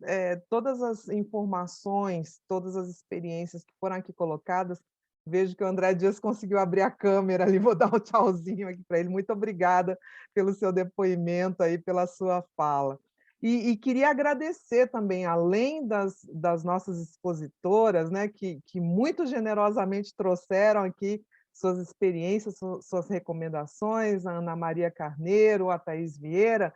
todas as informações, todas as experiências que foram aqui colocadas, vejo que o André Dias conseguiu abrir a câmera ali, vou dar um tchauzinho aqui para ele. Muito obrigada pelo seu depoimento aí, pela sua fala. E queria agradecer também, além das nossas expositoras, né, que muito generosamente trouxeram aqui suas experiências, suas recomendações, a Ana Maria Carneiro, a Thaís Vieira,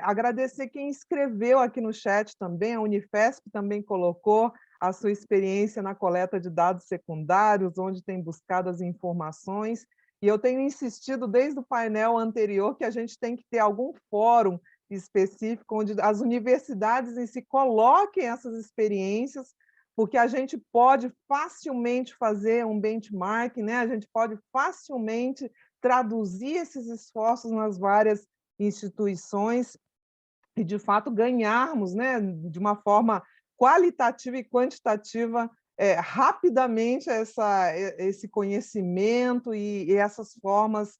agradecer quem escreveu aqui no chat também, a Unifesp também colocou a sua experiência na coleta de dados secundários, onde tem buscado as informações, e eu tenho insistido desde o painel anterior que a gente tem que ter algum fórum específico onde as universidades em si coloquem essas experiências, porque a gente pode facilmente fazer um benchmarking, né? A gente pode facilmente traduzir esses esforços nas várias instituições e, de fato, ganharmos, né, de uma forma qualitativa e quantitativa, rapidamente esse conhecimento e essas formas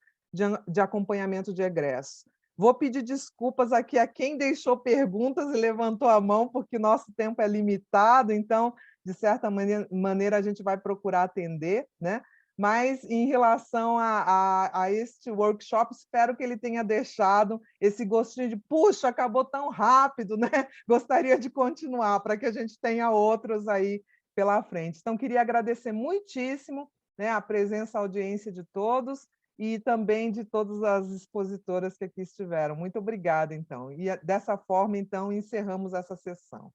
de acompanhamento de egresso. Vou pedir desculpas aqui a quem deixou perguntas e levantou a mão, porque nosso tempo é limitado, então, de certa maneira, a gente vai procurar atender, né? Mas, em relação a este workshop, espero que ele tenha deixado esse gostinho de, puxa, acabou tão rápido, né? Gostaria de continuar, para que a gente tenha outros aí pela frente. Então, queria agradecer muitíssimo, né, a presença, a audiência de todos e também de todas as expositoras que aqui estiveram. Muito obrigada, então. E dessa forma, então, encerramos essa sessão.